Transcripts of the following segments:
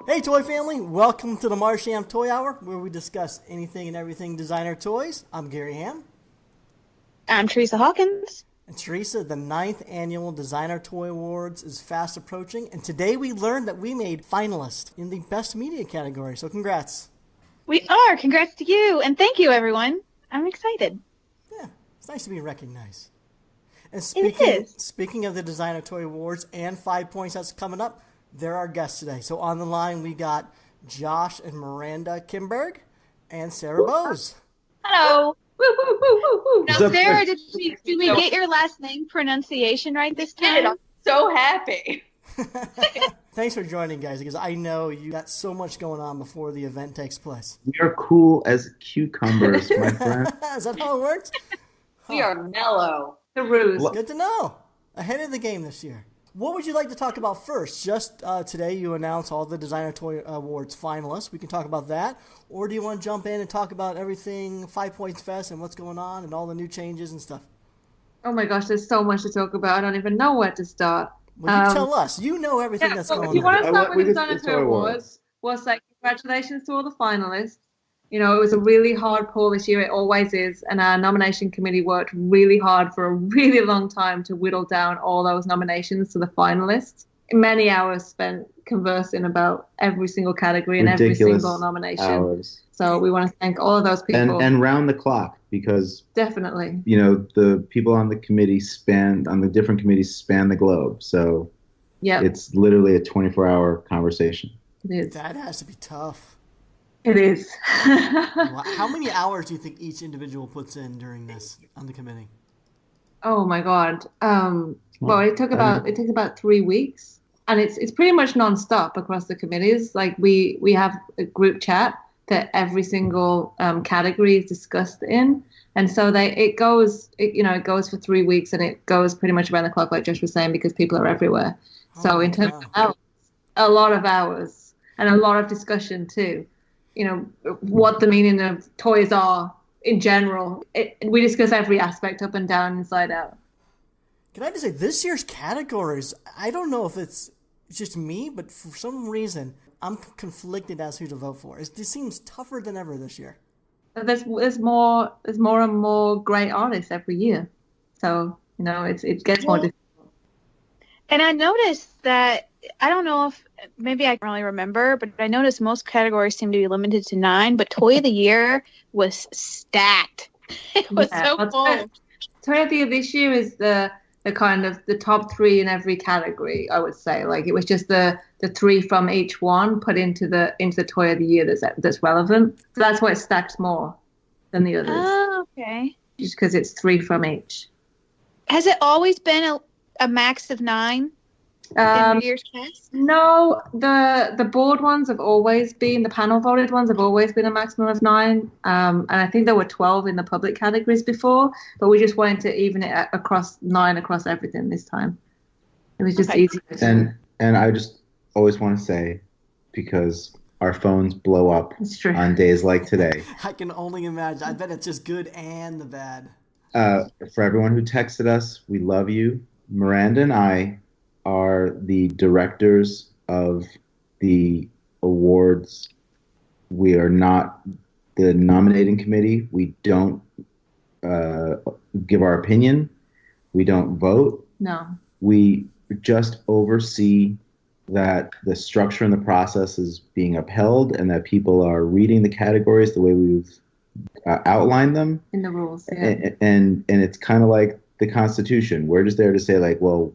Hey Toy Family, welcome to the Marsham Toy Hour, where we discuss anything and everything designer toys. I'm Gary Ham. I'm Teresa Hawkins. And Teresa, the 9th Annual Designer Toy Awards is fast approaching, and today we learned that we made finalists in the Best Media category, so congrats. We are. Congrats to you, and thank you, everyone. I'm excited. Yeah, it's nice to be recognized. And It is. speaking of the Designer Toy Awards and 5 Points that's coming up, they're our guests today. So on the line, we got Josh and Miranda Kimberg and Sarah Booz. Hello. Woo, woo, woo, woo, woo. Now, Sarah, did we get your last name pronunciation right this time? I'm so happy. Thanks for joining, guys, because I know you got so much going on before the event takes place. We are cool as cucumbers, my friend. Is that how it works? We are mellow. The ruse. Good to know. Ahead of the game this year. What would you like to talk about first? Just today you announced all the Designer Toy Awards finalists. We can talk about that. Or do you want to jump in and talk about everything 5 Points Fest and what's going on and all the new changes and stuff? Oh my gosh, there's so much to talk about. I don't even know where to start. Well, you tell us. You know everything that's going If you on. want to start with the Designer Toy Awards, was like, congratulations to all the finalists. You know, it was a really hard poll this year. It always is. And our nomination committee worked really hard for a really long time to whittle down all those nominations to the finalists. Many hours spent conversing about every single category and every single nomination. Hours. So we want to thank all of those people. And round the clock, because definitely, you know, the people on the committee on the different committees span the globe. So yeah, it's literally a 24-hour conversation. It is. That has to be tough. It is. How many hours do you think each individual puts in during this on the committee? Oh my God. Well, it takes about 3 weeks, and it's pretty much nonstop across the committees. Like we have a group chat that every single category is discussed in, and so it goes for 3 weeks, and it goes pretty much around the clock, like Josh was saying, because people are everywhere. So in terms of hours, a lot of hours and a lot of discussion too. You know, what the meaning of toys are in general. We discuss every aspect up and down, inside out. Can I just say, this year's categories, I don't know if it's just me, but for some reason, I'm conflicted as who to vote for. This seems tougher than ever this year. There's more and more great artists every year. So, you know, it gets more difficult. And I noticed that, I don't know if, maybe I can really remember, but I noticed most categories seem to be limited to 9, but Toy of the Year was stacked. It was so full. Toy of the Year this year is the kind of the top 3 in every category, I would say. Like, it was just the 3 from each one put into the Toy of the Year that's relevant. So that's why it stacks more than the others. Oh, okay. Just because it's 3 from each. Has it always been a max of 9 in years past? No, the board ones have always been, the panel voted ones have always been a maximum of 9. And I think there were 12 in the public categories before, but we just wanted to even it across 9 across everything this time. It was just easier. And I just always want to say, because our phones blow up on days like today. I can only imagine. I bet it's just good and the bad. For everyone who texted us, we love you. Miranda and I are the directors of the awards. We are not the nominating committee. We don't give our opinion. We don't vote. No. We just oversee that the structure and the process is being upheld and that people are reading the categories the way we've outlined them. In the rules, yeah. And it's kind of like the Constitution. We're just there to say, like, well,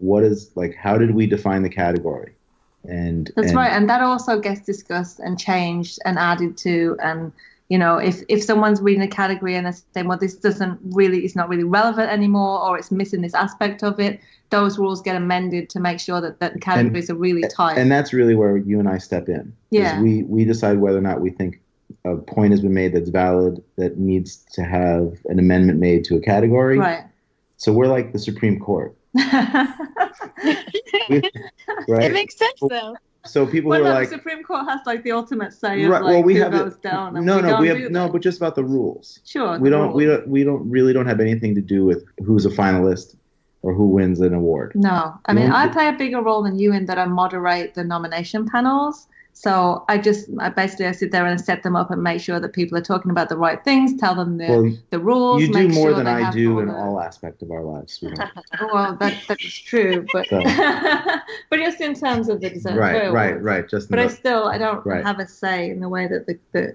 how did we define the category? That's right. And that also gets discussed and changed and added to. And, you know, if someone's reading a category and they're saying, well, it's not really relevant anymore, or it's missing this aspect of it, those rules get amended to make sure that the categories are really tight. And that's really where you and I step in. Yeah. We decide whether or not we think a point has been made that's valid, that needs to have an amendment made to a category. Right. So we're like the Supreme Court. Right? It makes sense, though. So people who are like, the Supreme Court has like the ultimate say of right, like well, we who have goes down. And but just about the rules. Sure. We don't have anything to do with who's a finalist or who wins an award. No, I mean, I play a bigger role than you in that I moderate the nomination panels. So I basically sit there and set them up and make sure that people are talking about the right things, tell them the rules. You do make more sure than they I have do all in the- all aspects of our lives. Sweetheart. Well, that is true, but So- but just in terms of the design. Right. Just But I don't Right. have a say in the way that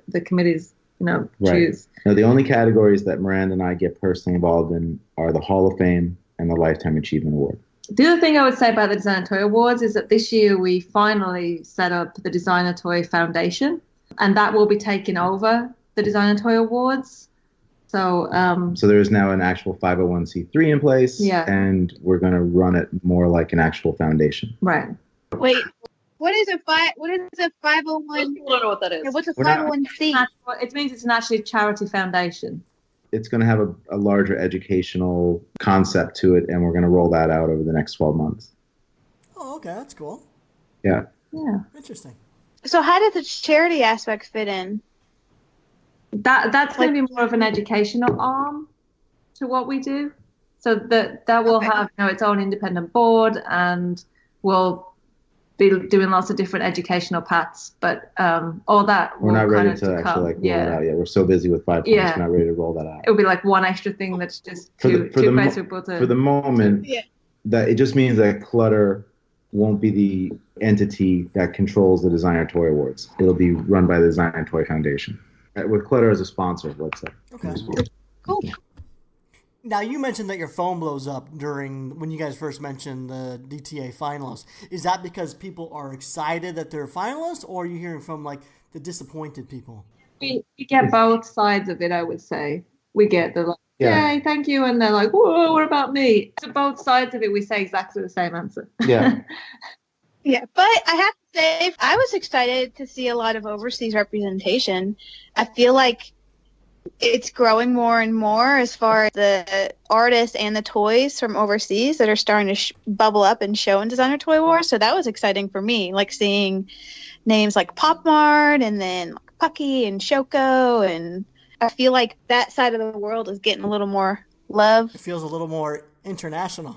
the committees, Right. choose. No, the only categories that Miranda and I get personally involved in are the Hall of Fame and the Lifetime Achievement Award. The other thing I would say about the Designer Toy Awards is that this year we finally set up the Designer Toy Foundation, and that will be taking over the Designer Toy Awards. So So there is now an actual 501c3 in place, and we're going to run it more like an actual foundation. right. Wait, what is a 501? I don't know what that is. What's a We're not- 501c? It means it's an actually charity foundation. It's going to have a larger educational concept to it, and we're going to roll that out over the next 12 months. Oh, okay, that's cool. Yeah. Yeah. Interesting. So how did the charity aspect fit in? That's going to be more of an educational arm to what we do. So that will have its own independent board, and we'll be doing lots of different educational paths. But all that We're not ready to come. actually roll it out yet. We're so busy with 5 points, we're not ready to roll that out. It'll be like one extra thing that's just too basic. For the moment, that it just means that Clutter won't be the entity that controls the Designer Toy Awards. It'll be run by the Designer Toy Foundation, with Clutter as a sponsor, let's say. Okay. Cool. Now, you mentioned that your phone blows up when you guys first mentioned the DTA finalists. Is that because people are excited that they're finalists, or are you hearing from, like, the disappointed people? We get both sides of it, I would say. We get the, like, yay, thank you, and they're like, whoa, what about me? To both sides of it, we say exactly the same answer. Yeah. Yeah, but I have to say, I was excited to see a lot of overseas representation. I feel like it's growing more and more as far as the artists and the toys from overseas that are starting to bubble up and show in Designer Toy Wars. So that was exciting for me, like seeing names like Pop Mart and then Pucky and Shoko. And I feel like that side of the world is getting a little more love. It feels a little more international.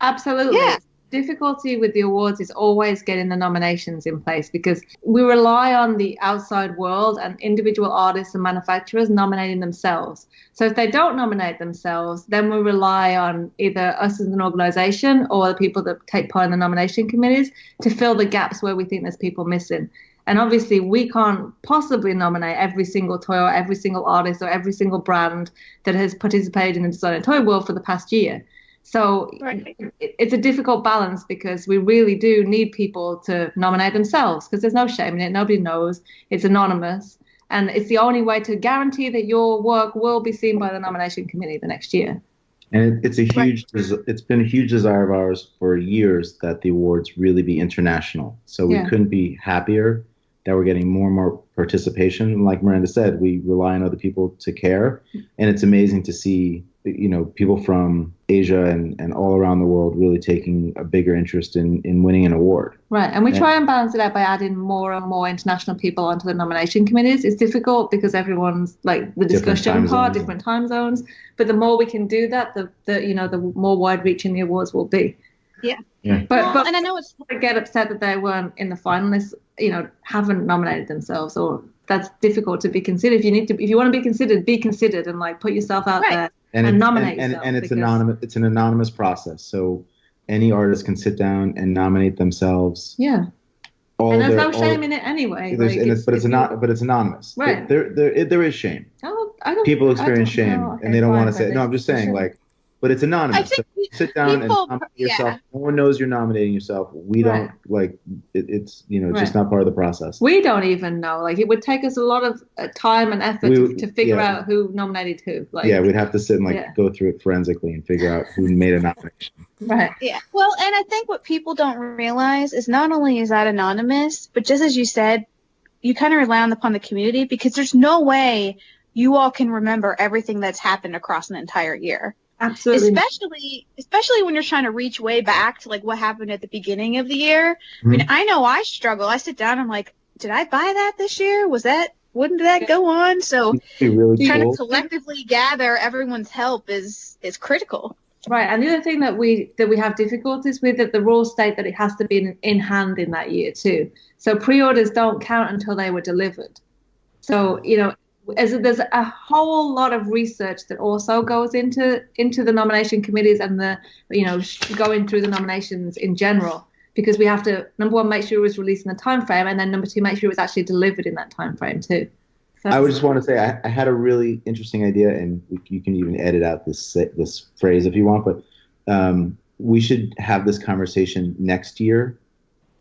Absolutely. Yeah. Difficulty with the awards is always getting the nominations in place, because we rely on the outside world and individual artists and manufacturers nominating themselves. So if they don't nominate themselves, then we rely on either us as an organization or the people that take part in the nomination committees to fill the gaps where we think there's people missing. And obviously we can't possibly nominate every single toy or every single artist or every single brand that has participated in the design and toy world for the past year. So it's a difficult balance, because we really do need people to nominate themselves, because there's no shame in it. Nobody knows. It's anonymous. And it's the only way to guarantee that your work will be seen by the nomination committee the next year. And it's been a huge desire of ours for years that the awards really be international. So we couldn't be happier that we're getting more and more participation. And like Miranda said, we rely on other people to care. And it's amazing to see, people from Asia and all around the world really taking a bigger interest in winning an award. Right. And we try and balance it out by adding more and more international people onto the nomination committees. It's difficult because everyone's like the discussion part, different time zones. But the more we can do that, the more wide reaching the awards will be. Yeah. But and I know it's I get upset that they weren't in the finalists, haven't nominated themselves, or that's difficult to be considered. If you want to be considered and like put yourself out there and nominate yourself. And it's anonymous. It's an anonymous process. So any artist can sit down and nominate themselves. Yeah. And there's no shame in it anyway. But it's anonymous. Right. There is shame. People experience shame, and they don't want to say. No, I'm just saying, but it's anonymous. So sit down and nominate yourself. No one knows you're nominating yourself. We don't it's just not part of the process. We don't even know. Like, it would take us a lot of time and effort to figure out who nominated who. We'd have to sit and go through it forensically and figure out who made a nomination. Right. Yeah. Well, and I think what people don't realize is not only is that anonymous, but just as you said, you kind of rely upon the community, because there's no way you all can remember everything that's happened across an entire year. Absolutely. Especially when you're trying to reach way back to like what happened at the beginning of the year. Mm-hmm. I mean, I know I struggle. I sit down, I'm like, did I buy that this year? Wouldn't that go on? So really trying to collectively gather everyone's help is critical. Right, and the other thing that we have difficulties with, that the rules state that it has to be in hand in that year too. So pre-orders don't count until they were delivered. So there's a whole lot of research that also goes into the nomination committees and the going through the nominations in general, because we have to, number one, make sure it was released in the time frame, and then number two, make sure it was actually delivered in that time frame too. I would just want to say I had a really interesting idea, and you can even edit out this phrase if you want, but we should have this conversation next year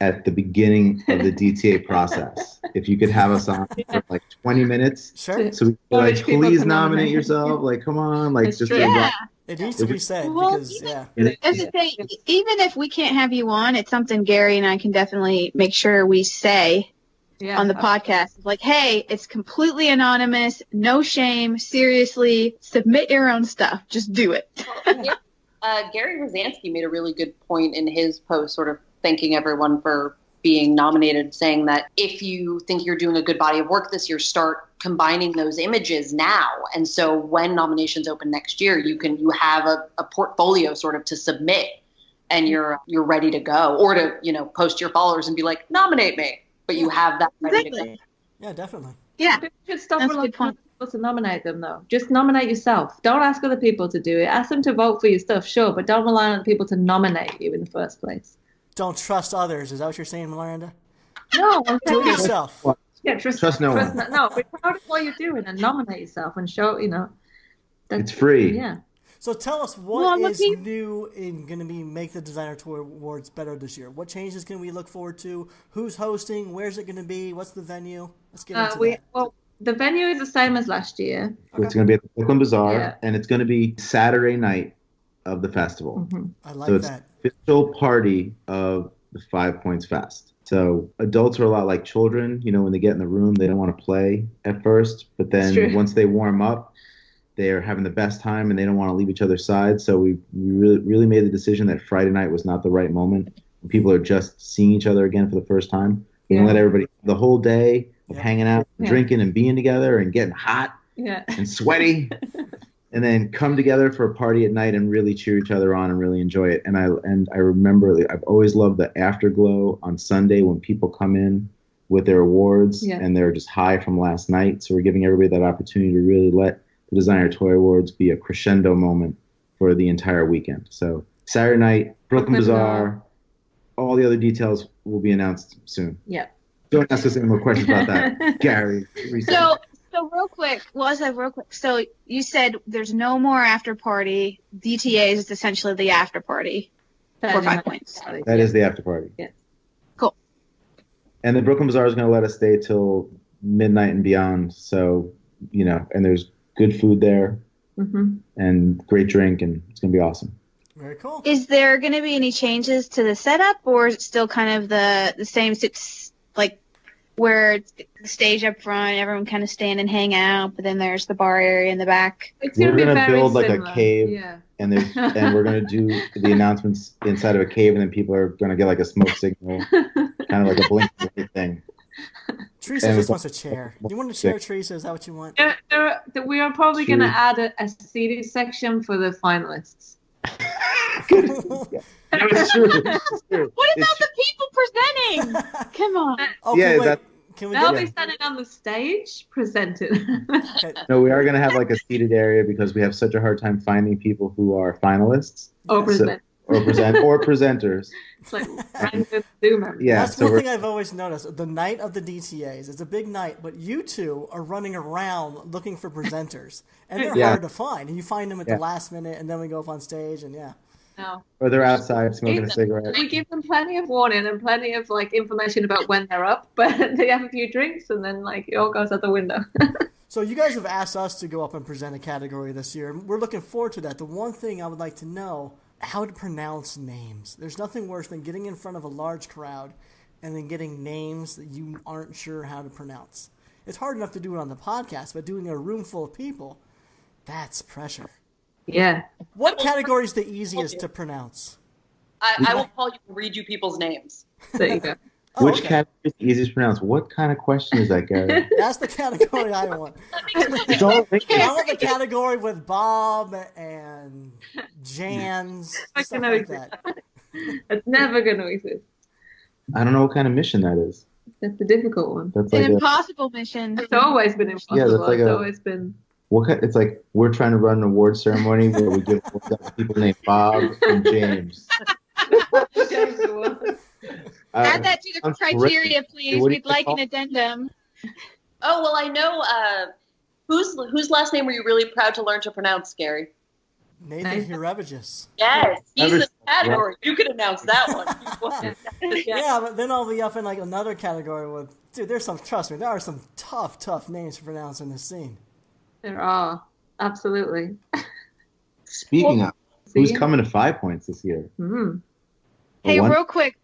at the beginning of the DTA process. If you could have us on for like 20 minutes, Sure. so we could like, please nominate yourself. Like, come on, like That's just true. Yeah. It needs to be said Well, because As I say, even if we can't have you on, it's something Gary and I can definitely make sure we say on the podcast. Like, hey, it's completely anonymous, no shame, seriously, submit your own stuff. Just do it. Gary Rosansky made a really good point in his post, sort of thanking everyone for being nominated, saying that if you think you're doing a good body of work this year, start combining those images now. And so when nominations open next year, you have a portfolio sort of to submit, and you're ready to go, or to post your followers and be like, nominate me, but you have that ready to go. Yeah, definitely. Yeah, People should stop that's a relying good point. on people to nominate them, though. Just nominate yourself. Don't ask other people to do it. Ask them to vote for your stuff, sure, but don't rely on people to nominate you in the first place. Don't trust others. Is that what you're saying, Miranda? No, I'm Do it saying, yourself. yeah, Trust no one. No, be proud of what you're doing and nominate yourself and show, It's free. Yeah. So tell us what is new in going to be make the Designer Toy Awards better this year. What changes can we look forward to? Who's hosting? Where's it going to be? What's the venue? Let's get into that. Well, the venue is the same as last year. It's going to be at the Brooklyn Bazaar, Yeah. and it's going to be Saturday night of the festival. Mm-hmm. I like So it's that. the official party of the 5 Points Fest. So adults are a lot like children. When they get in the room, they don't want to play at first, but then once they warm up, they're having the best time and they don't want to leave each other's side. So we really made the decision that Friday night was not the right moment. When people are just seeing each other again for the first time. We can let everybody the whole day of hanging out, drinking and being together and getting hot and sweaty, and then come together for a party at night and really cheer each other on and really enjoy it. And I remember I've always loved the afterglow on Sunday when people come in with their awards and they're just high from last night. So we're giving everybody that opportunity to really let the Designer Toy Awards be a crescendo moment for the entire weekend. So Saturday night, Brooklyn Bazaar. All the other details will be announced soon. Yeah. Don't ask us any more questions about that, Gary. So real quick, so you said there's no more after party. DTAs is essentially the after party for 5 points. That is the after party. Yeah. Cool. And the Brooklyn Bazaar is going to let us stay till midnight and beyond. So, and there's good food there and great drink, and it's going to be awesome. Very cool. Is there going to be any changes to the setup, or is it still kind of the same? It's like where it's the stage up front, everyone kind of stand and hang out, but then there's the bar area in the back. It's We're going to going to build like similar. a cave, Yeah. and we're going to do the announcements inside of a cave, and then people are going to get like a smoke signal, kind of like a blinking thing. Teresa just wants a chair. You want a chair, Teresa? Is that what you want? We are probably going to add a seating section for the finalists. It's true. What about the people presenting? Come on. Okay, Yeah, can we They'll get be standing on the stage presenting. okay. No, we are going to have like a seated area because we have such a hard time finding people who are finalists Or present. or presenters. It's like random Zoom everything. Yeah, That's so one thing I've always noticed. The night of the DTAs, it's a big night, but you two are running around looking for presenters, and they're hard to find. And you find them at the last minute, and then we go up on stage, and No. or they're outside smoking a cigarette. We give them plenty of warning and plenty of information about when they're up, but they have a few drinks and then it all goes out the window. So you guys have asked us to go up and present a category this year, and we're looking forward to that. The one thing I would like to know, how to pronounce names. There's nothing worse than getting in front of a large crowd and then getting names that you aren't sure how to pronounce. It's hard enough to do it on the podcast, but doing a room full of people, that's pressure. Yeah. What category is the easiest to pronounce? I will call you and read you people's names. There you go. Oh, Which okay. category is the easiest to pronounce? What kind of question is that, Gary? That's the category I want. Don't think I want the category with Bob and Jans, It's stuff not gonna like that. It's never going to exist. I don't know what kind of mission that is. That's the difficult one. That's An like a, impossible mission. It's always been impossible. Yeah, that's like it's a- always been. what kind, it's like we're trying to run an award ceremony where we give awards out to people named Bob and James. James Award. Add that to the sounds criteria, great. please. What do you We'd like call- an addendum. Oh, well, I know whose last name were you really proud to learn to pronounce, Gary? Nathan Nice. Hirevicius. Yes, he's Ever- in the category. You could announce that one. Yeah, but then I'll be up in like another category with, dude, trust me, there are some tough names to pronounce in this scene. There are. Absolutely. Speaking of, who's See? coming to 5 Points this year? Mm. Hey, One- real quick,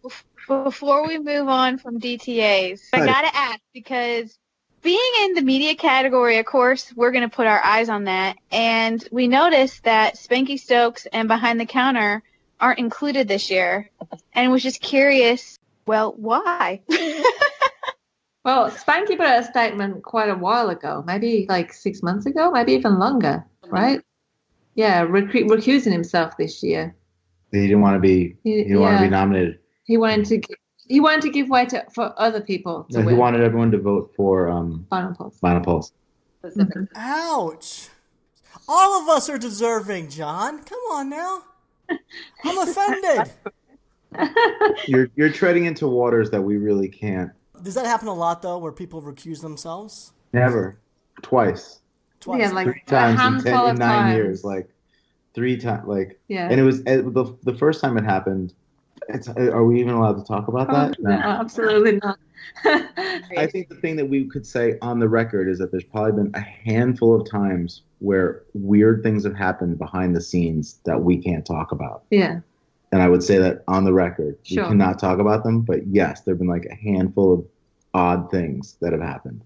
before we move on from DTAs, I Right. gotta ask, because being in the media category, of course, we're gonna put our eyes on that, and we noticed that Spanky Stokes and Behind the Counter aren't included this year, and was just curious, well, why? Well, Spanky put out a statement quite a while ago, maybe like 6 months ago, maybe even longer, right? Yeah, recusing himself this year. He didn't want to be. He didn't want to Yeah. be nominated. He wanted to give way for other people to No, he win. wanted everyone to vote for Final Pulse. Final Pulse. Specific. Ouch. All of us are deserving, John. Come on now. I'm offended. You're treading into waters that we really can't. Does that happen a lot, though, where people recuse themselves? Never. Twice. Twice. Yeah, like 3 times a in, handful in of 9 times. years. Like 3 times. Like, Yeah. and it was the first time it happened. Are we even allowed to talk about that? No, absolutely not. I think the thing that we could say on the record is that there's probably been a handful of times where weird things have happened behind the scenes that we can't talk about. Yeah. And I would say that on the record, Sure. we cannot talk about them. But yes, there have been like a handful of odd things that have happened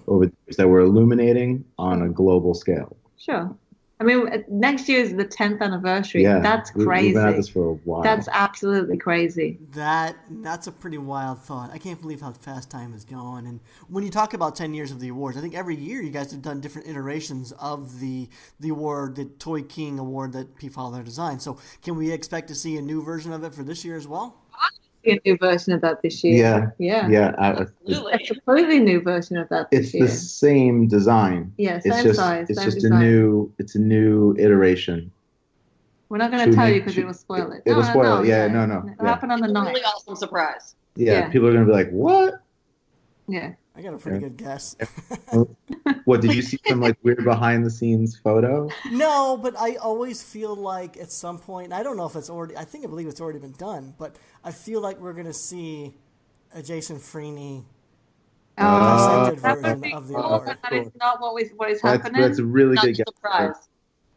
over the years that we're illuminating on a global scale. Sure. I mean, next year is the 10th anniversary. Yeah, That's We've crazy. been at this for a while. That's absolutely crazy. That's a pretty wild thought. I can't believe how fast time is going. And when you talk about 10 years of the awards, I think every year you guys have done different iterations of the award, the Toy King Award that P. Fowler designed. So can we expect to see a new version of it for this year as well? A new version of that this year. Yeah. Yeah. A Absolutely. completely new version of that this It's year. the same design. Yeah, It's same just size. it's same just design. a new iteration. We're not going Should to tell we- you because it should- will spoil it. It'll No, spoil it. Yeah, yeah. no. It'll Yeah. happen on the It's a 9th. really awesome surprise. Yeah, people are gonna be like, "What? Yeah. I got a pretty good guess. What did you see some like weird behind the scenes photo?" No, but I always feel like at some point, I don't know if it's already, I believe it's already been done, but I feel like we're going to see a Jason Freeney dissected that would version be of the cool, award. but that is not what is happening. That's a really Not good a guess. surprise.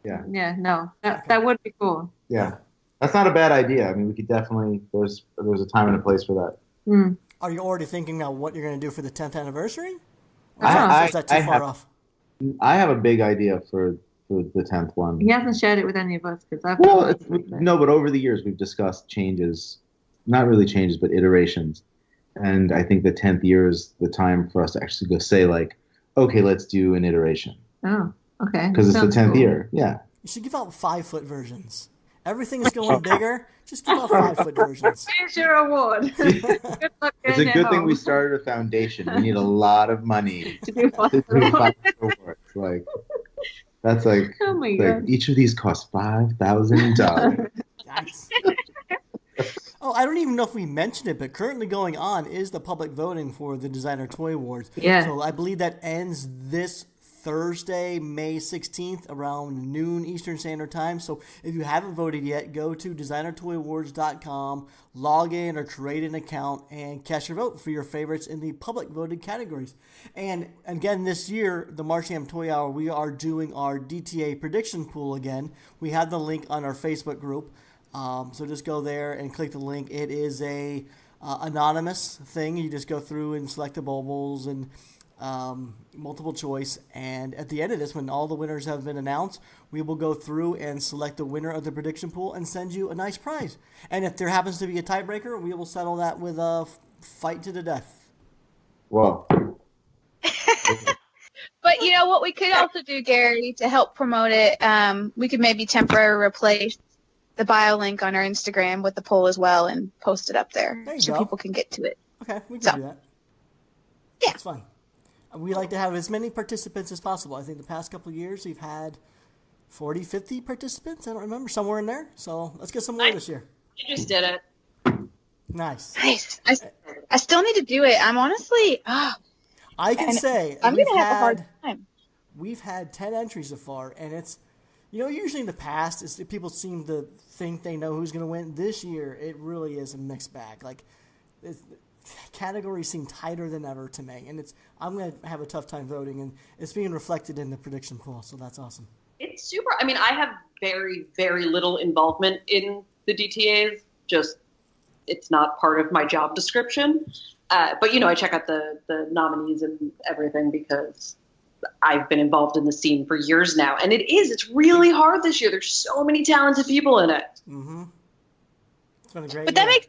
Yeah, Yeah, no, that would be cool. yeah, that's not a bad idea. I mean, we could definitely there's a time and a place for that. Mm. Are you already thinking about what you're going to do for the 10th anniversary? Or I- is that too I far have- off? I have a big idea for the 10th one. He hasn't shared it with any of us because I've Well, no, but over the years we've discussed changes, not really changes, but iterations. And I think the 10th year is the time for us to actually go say like, okay, let's do an iteration Oh, okay. because it's the Sounds 10th cool. year. Yeah. You should give out 5-foot versions. Everything's going bigger. Just give out 5-foot versions. Here's your award. Good luck It's getting a it good thing home. we started a foundation. We need a lot of money to do to do 5 awards. Like that's like, Oh my like god. each of these costs $5,000. Yikes. Oh, I don't even know if we mentioned it, but currently going on is the public voting for the Designer Toy Awards. Yeah. So I believe that ends this Thursday, May 16th, around noon Eastern Standard Time. So if you haven't voted yet, go to designertoyawards.com, log in or create an account, and cast your vote for your favorites in the public voted categories. And again, this year, the Marsham Toy Hour, we are doing our DTA prediction pool again. We have the link on our Facebook group. So just go there and click the link. It is a anonymous thing. You just go through and select the bubbles and multiple choice. And at the end of this, when all the winners have been announced, we will go through and select the winner of the prediction pool and send you a nice prize. And if there happens to be a tiebreaker, we will settle that with fight to the death. Well, But you know what we could also do, Gary, to help promote it, we could maybe temporarily replace the bio link on our Instagram with the poll as well and post it up there so people can get to it. Okay, we can do that. Yeah. It's fun. We like to have as many participants as possible. I think the past couple of years we've had 40, 50 participants. I don't remember, somewhere in there. So let's get some more this year. You just did it. Nice. I still need to do it. I'm honestly, I can say I'm going to have a hard time. We've had 10 entries so far, and it's, usually in the past, people seem to think they know who's going to win. This year, it really is a mixed bag. Like, categories seem tighter than ever to me, and I'm going to have a tough time voting, and it's being reflected in the prediction pool, so that's awesome. It's super. I mean, I have very, very little involvement in the DTAs. Just, it's not part of my job description. But, I check out the nominees and everything because I've been involved in the scene for years now. And it's really hard this year. There's so many talented people in it. Mm-hmm. It's been a great But year.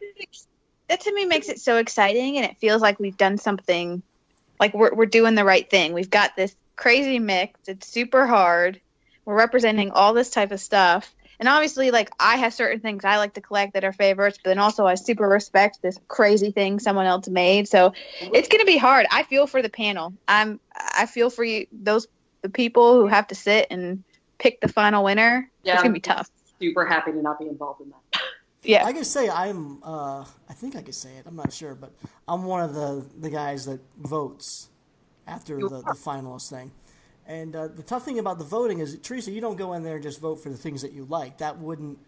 that to me makes it so exciting, and it feels like we've done something, like we're doing the right thing. We've got this crazy mix. It's super hard. We're representing all this type of stuff. And obviously, like, I have certain things I like to collect that are favorites, but then also I super respect this crazy thing someone else made. So it's going to be hard. I feel for the panel. I feel for you, the people who have to sit and pick the final winner. Yeah, it's going to be tough. Super happy to not be involved in that. Yeah. I can say I think I can say it. I'm not sure, but I'm one of the guys that votes after the finalist thing. And the tough thing about the voting is, Teresa, you don't go in there and just vote for the things that you like. That wouldn't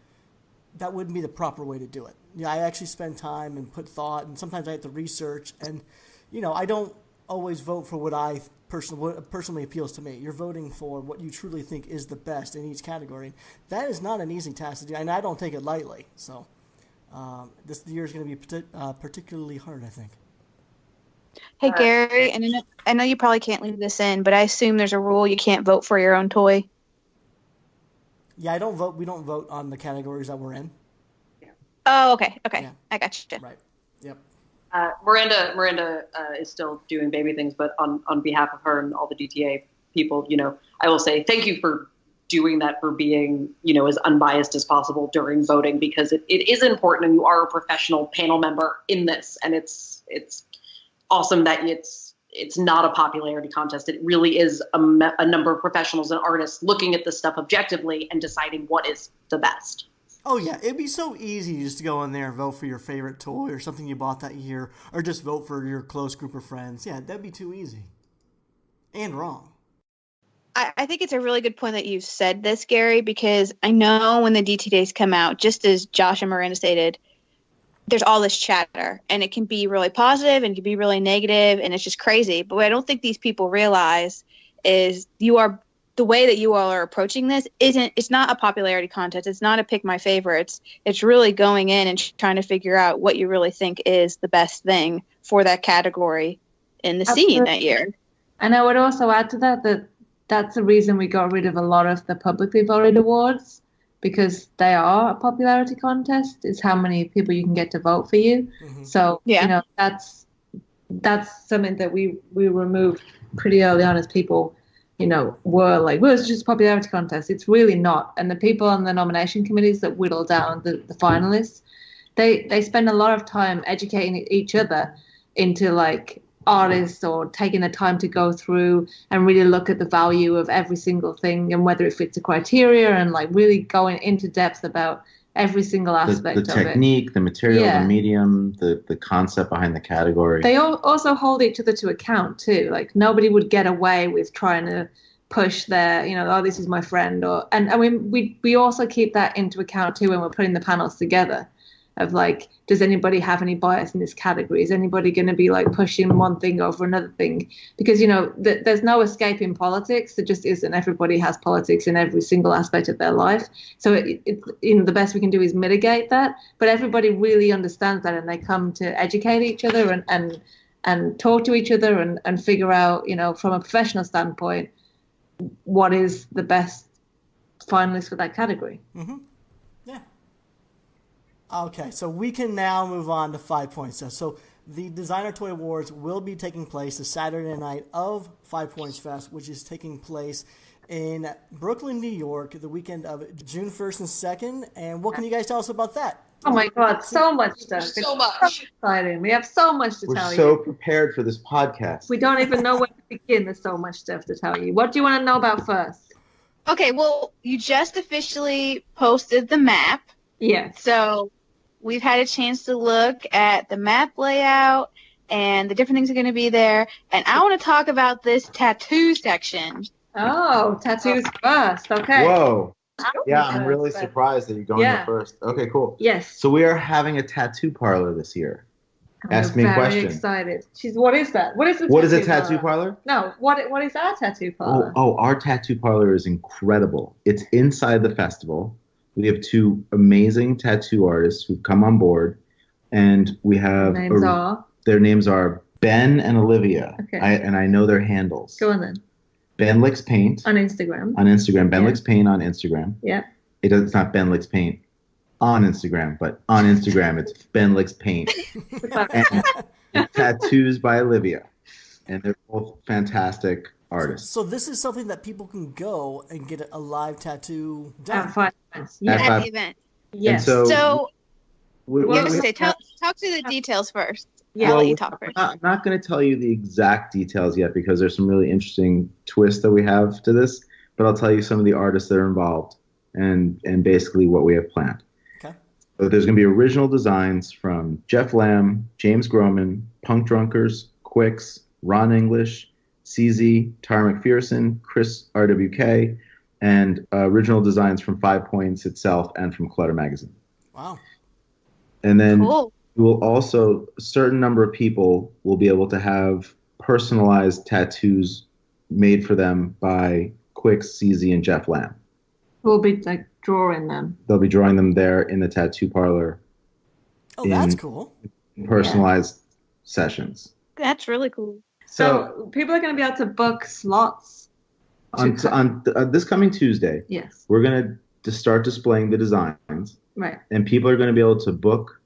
be the proper way to do it. I actually spend time and put thought, and sometimes I have to research. And I don't always vote for what personally appeals to me. You're voting for what you truly think is the best in each category. That is not an easy task to do, and I don't take it lightly. So this year is going to be particularly hard, I think. Hey, Gary, and I know you probably can't leave this in, but I assume there's a rule you can't vote for your own toy. Yeah, I don't vote. We don't vote on the categories that we're in. Oh, okay. Yeah. I got you. Right. Yep. Miranda is still doing baby things, but on behalf of her and all the DTA people, I will say thank you for doing that, for being, as unbiased as possible during voting, because it is important, and you are a professional panel member in this, and it's awesome that it's not a popularity contest. It really is a number of professionals and artists looking at this stuff objectively and deciding what is the best. Oh, yeah. It'd be so easy just to go in there and vote for your favorite toy or something you bought that year, or just vote for your close group of friends. Yeah, that'd be too easy. And wrong. I think it's a really good point that you said this, Gary, because I know when the DTAs come out, just as Josh and Miranda stated, there's all this chatter, and it can be really positive and it can be really negative, and it's just crazy. But what I don't think these people realize is the way that you all are approaching this it's not a popularity contest. It's not a pick my favorites. It's really going in and trying to figure out what you really think is the best thing for that category in the scene that year. And I would also add to that's the reason we got rid of a lot of the publicly voted awards, because they are a popularity contest. It's how many people you can get to vote for you. Mm-hmm. So, that's something that we removed pretty early on, as people, were like, well, it's just a popularity contest. It's really not. And the people on the nomination committees that whittle down the finalists, they spend a lot of time educating each other into, like, artists, or taking the time to go through and really look at the value of every single thing and whether it fits the criteria, and like really going into depth about every single aspect of it. The technique, the material, the medium, the concept behind the category. They also hold each other to account too. Like, nobody would get away with trying to push their, oh, this is my friend, and I mean, we also keep that into account too when we're putting the panels together. Of like, does anybody have any bias in this category? Is anybody going to be like pushing one thing over another thing? Because, there's no escaping politics. There just isn't. Everybody has politics in every single aspect of their life. So the best we can do is mitigate that. But everybody really understands that, and they come to educate each other and talk to each other and figure out, from a professional standpoint, what is the best finalist for that category. Mm-hmm. Yeah. Okay, so we can now move on to 5 points. So the Designer Toy Awards will be taking place the Saturday night of 5 Points Fest, which is taking place in Brooklyn, New York, the weekend of June 1st and 2nd. And what can you guys tell us about that? Oh my God, so much stuff. So It's much. so exciting. We have so much to We're tell so you. prepared for this podcast. We don't even know where to begin. There's so much stuff to tell you. What do you want to know about first? Okay, well, you just officially posted the map. Yes. So we've had a chance to look at the map layout and the different things that are going to be there. And I want to talk about this tattoo section. Oh, tattoos first. Okay. Whoa. Yeah, I'm Yes, really but- surprised that you're going Yeah. there first. Okay, cool. Yes. So we are having a tattoo parlor this year. Ask me a I'm very question. excited. What is that? What is the What is a tattoo parlor? No, what is our tattoo parlor? Our tattoo parlor is incredible. It's inside the festival. We have 2 amazing tattoo artists who've come on board, and we have their names are Ben and Olivia. Okay. I know their handles. Go on then. Ben Licks Paint On Instagram. on Instagram. Ben Yeah. Licks Paint on Instagram. Yeah. It's not Ben Licks Paint on Instagram, but on Instagram it's Ben Licks Paint. And Tattoos by Olivia. And they're both fantastic artists. So this is something that people can go and get a live tattoo done. At 5 Points. At At five- the event. Yes. And So, we- Well, yes, we- say, talk to the details first. Yeah. I'll Well, let you talk first. I'm not going to tell you the exact details yet because there's some really interesting twists that we have to this, but I'll tell you some of the artists that are involved and basically what we have planned. Okay. So there's going to be original designs from Jeff Lamb, James Groman, Punk Drunkers, Quicks, Ron English, CZ, Tara McPherson, Chris RWK, and original designs from 5 Points itself and from Clutter Magazine. Wow. And then Cool. we will also, a certain number of people will be able to have personalized tattoos made for them by Quicks, CZ, and Jeff Lamb. We'll be like drawing them. They'll be drawing them there in the tattoo parlor Oh, that's In- cool. in personalized sessions. That's really cool. So people are going to be able to book slots. on this coming Tuesday, Yes. we're going to start displaying the designs, Right. and people are going to be able to book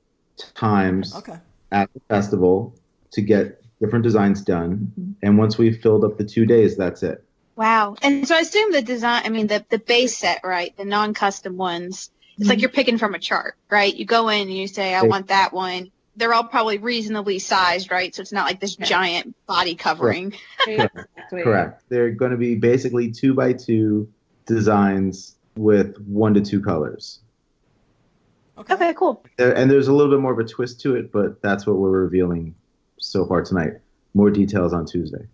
times Okay. at the festival to get different designs done. Mhm. And once we've filled up the 2 days, that's it. Wow. And so I assume the design, the base set, right? The non-custom ones, it's like you're picking from a chart, right? You go in and you say, I want that one. They're all probably reasonably sized, right? So it's not like this giant body covering. Exactly. Correct. They're going to be basically 2x2 designs with 1 to 2 colors. Okay, cool. And there's a little bit more of a twist to it, but that's what we're revealing so far tonight. More details on Tuesday.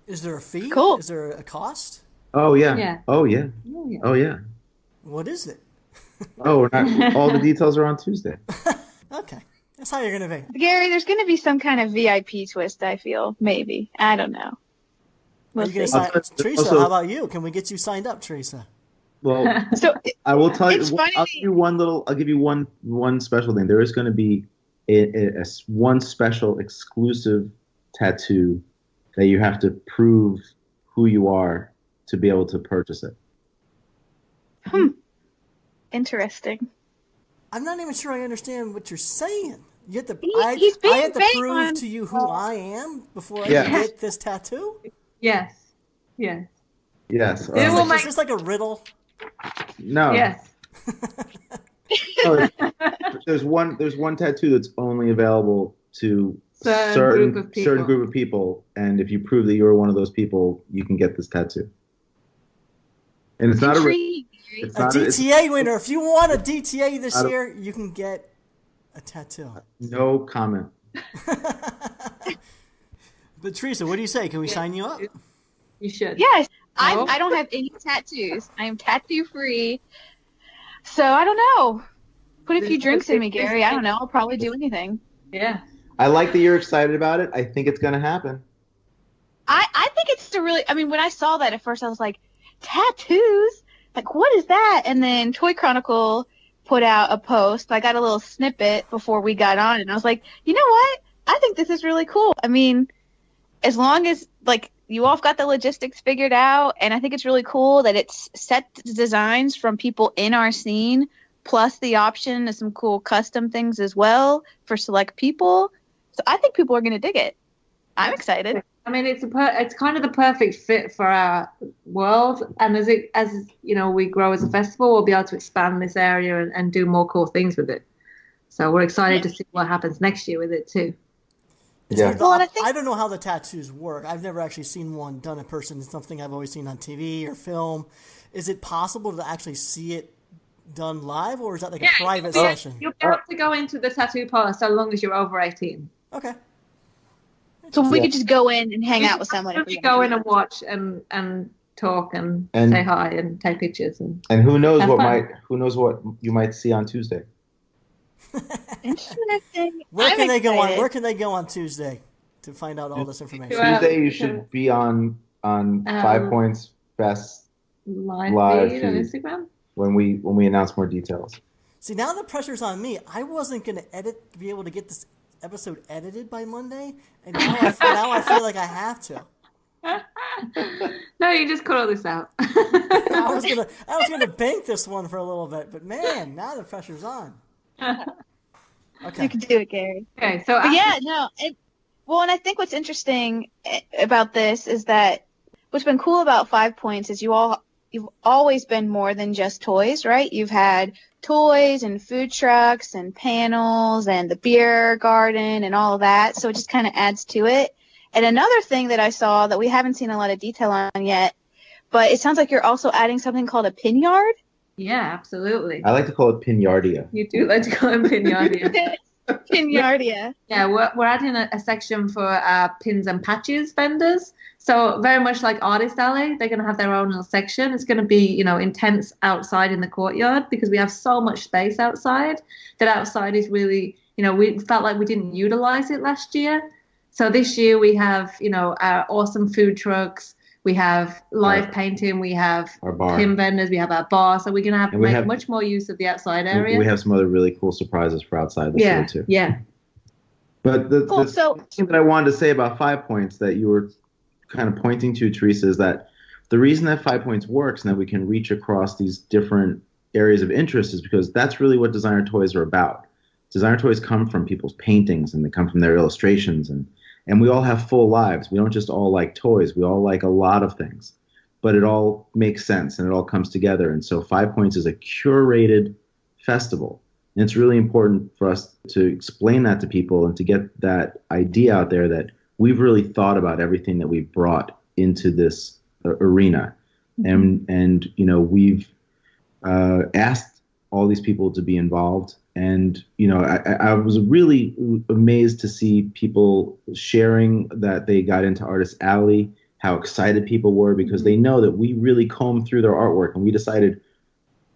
Is there a fee? Cool. Is there a cost? Oh yeah. Yeah. Oh yeah. Oh, yeah. Oh yeah. What is it? Oh, we're not. All the details are on Tuesday. Okay. That's how you're going to be. Gary, there's going to be some kind of VIP twist, I feel. Maybe. I don't know. Are We'll you gonna see. sign, Also- Teresa, how about you? Can we get you signed up, Teresa? Well, So, I will tell you. It's I'll give you one little. I'll give you one special thing. There is going to be one special exclusive tattoo that you have to prove who you are to be able to purchase it. interesting. I'm not even sure I understand what you're saying. You have to, He's being I have to vague prove on- to you who I am before I Yeah. get this tattoo? Yes. Yes. Yes. It will Is this like a riddle? No. Yes. No, there's one tattoo that's only available to Certain group of people. certain group of people, and if you prove that you're one of those people, you can get this tattoo. And it's not a. Intrigued. It's A not a, it's DTA winner. If you want a DTA this not a- year, you can get a tattoo. no comment. But Teresa, what do you say? Can we sign you up? You should. Yes. No? I don't have any tattoos. I am tattoo free. So I don't know. Put a few drinks in me, Gary. I don't know. I'll probably do anything. Yeah. I like that you're excited about it. I think it's gonna happen. I think it's when I saw that at first, I was like, tattoos? Like, what is that? And then Toy Chronicle put out a post. I got a little snippet before we got on, and I was like, you know what? I think this is really cool. I mean, as long as, you all have got the logistics figured out, and I think it's really cool that it's set designs from people in our scene, plus the option of some cool custom things as well for select people. So I think people are going to dig it. I'm excited. I mean, it's kind of the perfect fit for our world, and as we grow as a festival, we'll be able to expand this area and do more cool things with it. So we're excited to see what happens next year with it too. Yeah. Well, and I don't know how the tattoos work. I've never actually seen one done in person. It's something I've always seen on TV or film. Is it possible to actually see it done live, or is that like a private session? You'll be able to go into the tattoo parlor so long as you're over 18. Okay. So we could just go in and hang out with someone. If we go in and watch and talk and say hi and take pictures and who knows what you might see on Tuesday. Interesting. Where can they go on Tuesday to find out all this information? Tuesday you should be on 5 Points Fest live feed on Instagram when we announce more details. See, now the pressure's on me. I wasn't going to be able to get this episode edited by Monday, and now I feel like I have to. No, you just cut all this out. I was gonna bank this one for a little bit, but man, now the pressure's on. Okay. You can do it, Gary. Okay, so and I think what's interesting about this is that what's been cool about 5 Points is you've always been more than just toys, right? You've had toys and food trucks and panels and the beer garden and all of that, so it just kind of adds to it. And another thing that I saw that we haven't seen a lot of detail on yet, but it sounds like you're also adding something called a pin yard. Yeah, absolutely. I like to call it Pinardia. You do like to call it Pinardia. Pinardia. Yeah, we're adding a section for pins and patches vendors. So very much like Artist Alley, they're going to have their own little section. It's going to be, intense outside in the courtyard because we have so much space outside. That outside is really, we felt like we didn't utilize it last year. So this year we have, our awesome food trucks. We have live painting. We have our bar. Pin vendors. We have our bar. So we're going to have to make much more use of the outside area. We have some other really cool surprises for outside this year too. Yeah. But the thing that I wanted to say about 5 Points that you were kind of pointing to, Teresa, is that the reason that 5 Points works and that we can reach across these different areas of interest is because that's really what designer toys are about. Designer toys come from people's paintings and they come from their illustrations, and we all have full lives. We don't just all like toys. We all like a lot of things, but it all makes sense and it all comes together. And so 5 Points is a curated festival. And it's really important for us to explain that to people and to get that idea out there that we've really thought about everything that we've brought into this arena. And we've asked all these people to be involved. And, I was really amazed to see people sharing that they got into Artist Alley, how excited people were because they know that we really combed through their artwork and we decided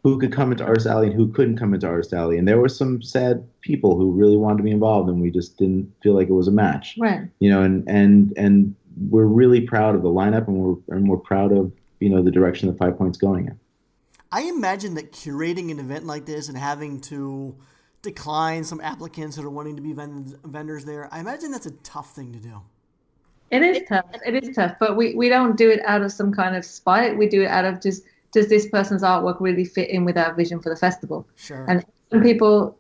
who could come into Artist Alley and who couldn't come into Artist Alley. And there were some sad people who really wanted to be involved and we just didn't feel like it was a match. Right. And we're really proud of the lineup and we're proud of, the direction that 5 Points going in. I imagine that curating an event like this and having to decline some applicants that are wanting to be vendors there, I imagine that's a tough thing to do. It is tough. It is tough, but we don't do it out of some kind of spite. We do it out of just, does this person's artwork really fit in with our vision for the festival? Sure. And some people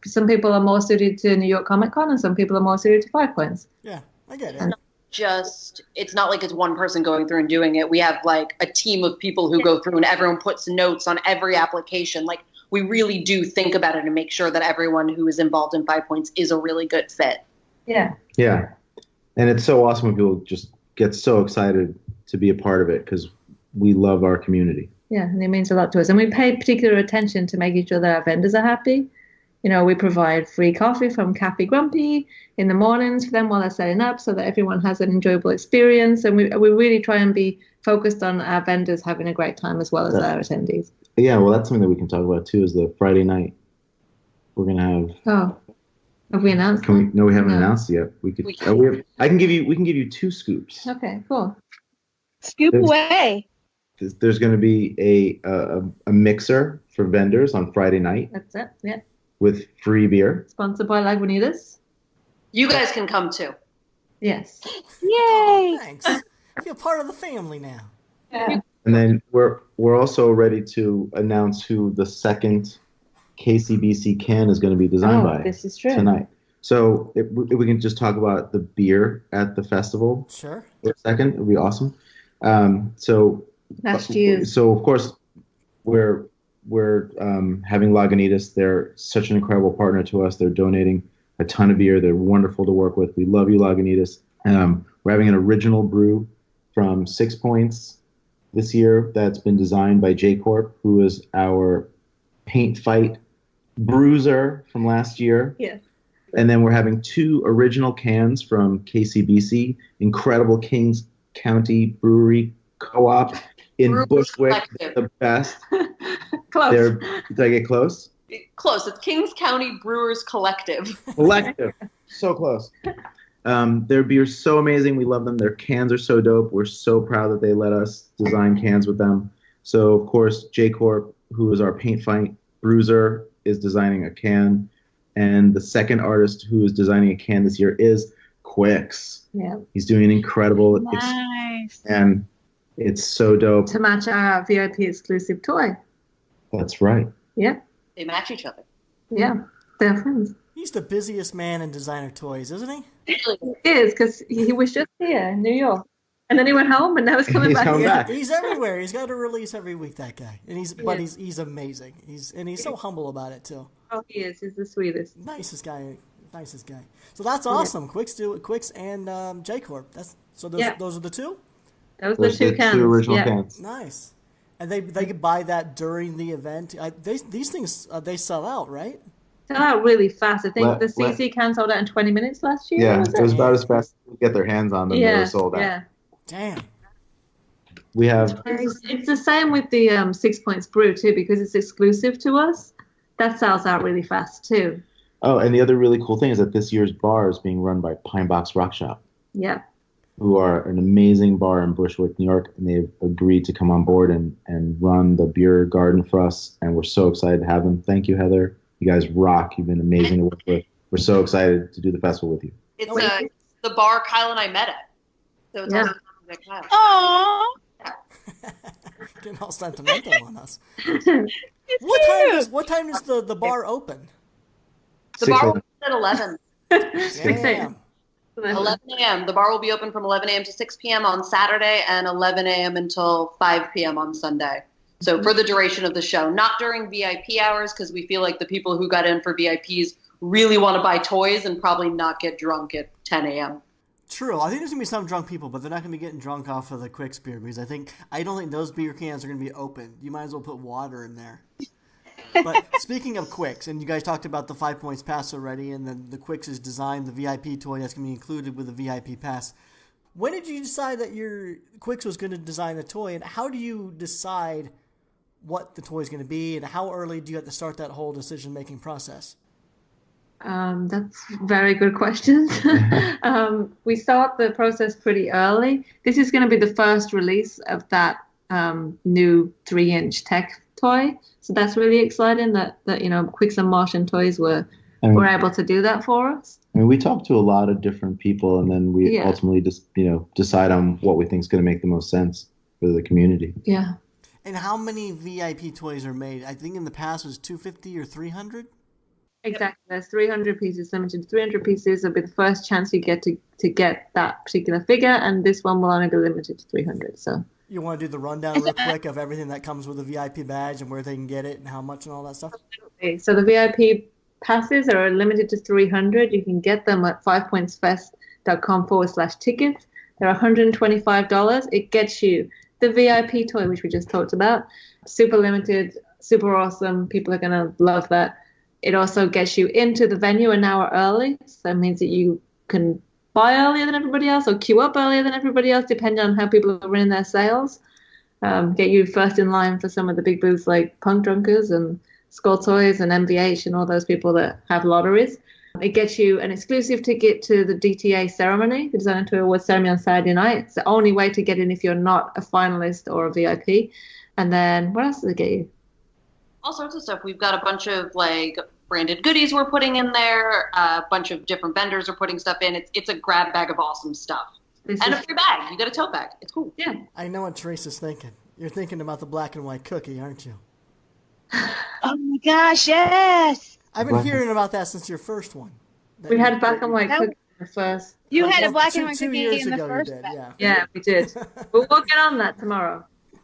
are more suited to New York Comic Con and some people are more suited to 5 Points. Yeah, I get it. It's not like it's one person going through and doing it. We have like a team of people who go through and everyone puts notes on every application. Like we really do think about it and make sure that everyone who is involved in 5 Points is a really good fit. Yeah. Yeah. And it's so awesome when people just get so excited to be a part of it because we love our community. Yeah, and it means a lot to us. And we pay particular attention to making sure that our vendors are happy. We provide free coffee from Cafe Grumpy in the mornings for them while they're setting up so that everyone has an enjoyable experience. And we really try and be focused on our vendors having a great time as well as our attendees. Yeah, well, that's something that we can talk about too is the Friday night. We're going to have... Oh, have we announced No, we haven't announced it yet. We can give you 2 scoops. Okay, cool. Scoop away. There's going to be a mixer for vendors on Friday night. That's it, yeah. With free beer. Sponsored by Lagunitas. You guys can come too. Yes. Yay! Oh, thanks. I feel part of the family now. Yeah. And then we're also ready to announce who the second KCBC can is going to be designed by. This is true. Tonight. So if we can just talk about the beer at the festival Sure. for a second, it would be awesome. Last year. So of course we're having Lagunitas. They're such an incredible partner to us. They're donating a ton of beer. They're wonderful to work with. We love you, Lagunitas. We're having an original brew from 6 Points this year that's been designed by J Corp, who is our paint fight bruiser from last year. Yeah. And then we're having 2 original cans from KCBC, incredible Kings County Brewery Co-op in Brewers Bushwick, Collective. the best. Close. Did I get close? Close. It's Kings County Brewers Collective. Collective. So close. Their beer's so amazing. We love them. Their cans are so dope. We're so proud that they let us design cans with them. So, of course, J Corp, who is our paint fight bruiser, is designing a can. And the second artist who is designing a can this year is Quicks. Yeah. He's doing an incredible Nice. and it's so dope. To match our VIP exclusive toy. That's right. Yeah. They match each other. Yeah. They're friends. He's the busiest man in designer toys, isn't he? It is, because he was just here in New York. And then he went home, and now he's coming He's back. coming here. back. He's everywhere. He's got a release every week. That guy, and he's Yeah. he's amazing. He's so humble about it too. Oh, he is. He's the sweetest. Nicest guy. So that's awesome. Quicks and J Corp. Those are the 2. Those Those are the are 2 cans. two original yeah. cans. Nice. And they could buy that during the event. These things they sell out, right? Sell out really fast. I think Let- the CC can sold out in 20 minutes last year. Yeah, was it was about as fast as we get their hands on them. They were sold out. Yeah. Damn. We have It's the same with the 6 Points brew too, because it's exclusive to us. That sells out really fast too. Oh, and the other really cool thing is that this year's bar is being run by Pine Box Rock Shop, Yeah. who are an amazing bar in Bushwick, New York, and they've agreed to come on board and run the beer garden for us, and we're so excited to have them. Thank you, Heather. You guys rock. You've been amazing to work with. We're so excited to do the festival with you. It's the bar Kyle and I met at. So it's Yeah. also like Kyle. Aww. Getting all sentimental on us. It's What time does the bar open? The 6 bar a.m. will open at 11. 6 Damn. 11 a.m. The bar will be open from 11 a.m. to 6 p.m. on Saturday and 11 a.m. until 5 p.m. on Sunday. So for the duration of the show, not during VIP hours, because we feel like the people who got in for VIPs really want to buy toys and probably not get drunk at 10 a.m. True. I think there's gonna be some drunk people, but they're not gonna be getting drunk off of the Quicks beer because I don't think those beer cans are gonna be open. You might as well put water in there. But speaking of Quicks, and you guys talked about the 5 Points pass already, and then the Quicks is designed the VIP toy that's gonna be included with the VIP pass. When did you decide that your Quicks was gonna design a toy, and how do you decide what the toy is gonna be, and how early do you have to start that whole decision-making process? That's very good questions. We start the process pretty early. This is going to be the first release of that new 3-inch tech toy. So that's really exciting that Quicks and Marsham Toys were able to do that for us. I mean, we talk to a lot of different people, and then we ultimately just decide on what we think is going to make the most sense for the community. Yeah. And how many VIP toys are made? I think in the past it was 250 or 300. Exactly. There's 300 pieces, limited to 300 pieces. It'll be the first chance you get to get that particular figure, and this one will only be limited to 300. So You want to do the rundown real quick of everything that comes with a VIP badge and where they can get it and how much and all that stuff? okay, so the VIP passes are limited to 300. You can get them at 5pointsfest.com/tickets. They're $125. It gets you the VIP toy, which we just talked about. Super limited, super awesome. People are going to love that. It also gets you into the venue an hour early. So that means that you can buy earlier than everybody else or queue up earlier than everybody else, depending on how people are running their sales. Get you first in line for some of the big booths like Punk Drunkers and Skull Toys and MVH and all those people that have lotteries. It gets you an exclusive ticket to the DTA ceremony, the Designer Toy Awards ceremony on Saturday night. It's the only way to get in if you're not a finalist or a VIP. And then what else does it get you? All sorts of stuff. We've got a bunch of branded goodies we're putting in there. A bunch of different vendors are putting stuff in. It's a grab bag of awesome stuff. And a free bag. You get a tote bag. It's cool. Yeah. I know what Teresa's thinking. You're thinking about the black and white cookie, aren't you? Oh my gosh, yes. I've been hearing about that since your first one. We had black and white That- cookies in the first. You had a Well, black and white two cookie years in the ago first you did, batch. yeah. Yeah, we did. But we'll get on that tomorrow.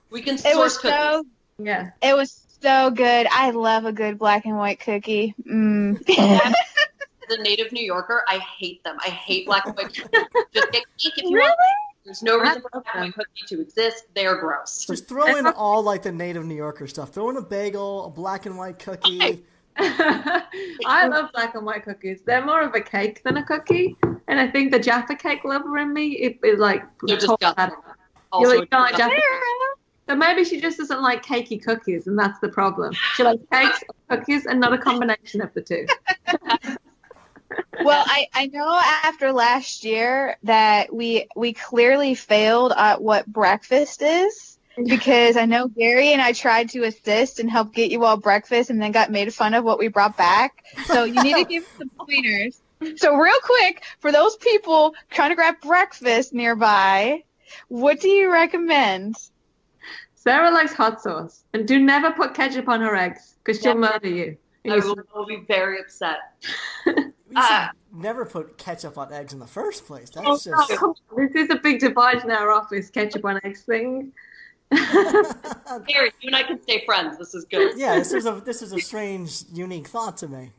We can It was source cookies. so Yeah. It was so good. I love a good black and white cookie. The native New Yorker, I hate them. I hate black and white cookies. Just get cake if you Really? want. There's no reason for a black and white cookie to exist. They're gross. Just throw in all like the native New Yorker stuff. Throw in a bagel, a black and white cookie. I love black and white cookies. They're more of a cake than a cookie. And I think the Jaffa cake lover in me, it like They're talks disgusting. about it. Also, You don't like Jaffa Sarah. cake. So maybe she just doesn't like cakey cookies, and that's the problem. She likes cakes or cookies and not a combination of the two. Well, I know after last year that we clearly failed at what breakfast is, because I know Gary and I tried to assist and help get you all breakfast and then got made fun of what we brought back. So you need to give some pointers. So real quick, for those people trying to grab breakfast nearby, what do you recommend? Sarah likes hot sauce, and do never put ketchup on her eggs because she'll murder you. I will be very upset. You should Ah. never put ketchup on eggs in the first place. That's Oh, just. come on. This is a big divide in our office, ketchup on eggs thing. Gary, you and I can stay friends. This is good. Yeah, this is a strange, unique thought to me.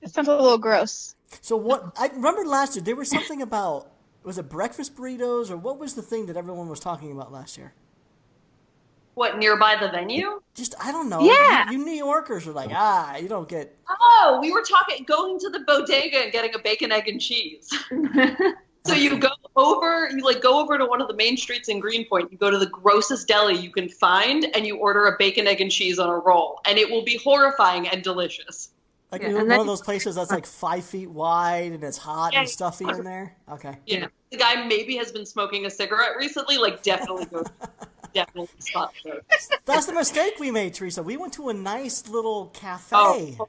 It sounds a little gross. So what I remember last year, there was something about, was it breakfast burritos, or what was the thing that everyone was talking about last year? What, nearby the venue? Just I don't know. Yeah. You New Yorkers are like, you don't get. Oh, we were going to the bodega and getting a bacon, egg, and cheese. So you go over to one of the main streets in Greenpoint. You go to the grossest deli you can find, and you order a bacon, egg, and cheese on a roll, and it will be horrifying and delicious. Like Yeah, you know, and one then- of those places that's like 5 feet wide and it's hot Yeah. and stuffy in there. Okay. Yeah. The guy maybe has been smoking a cigarette recently. Like, definitely go. Definitely stop there. That's the mistake we made, Teresa. We went to a nice little cafe. Oh,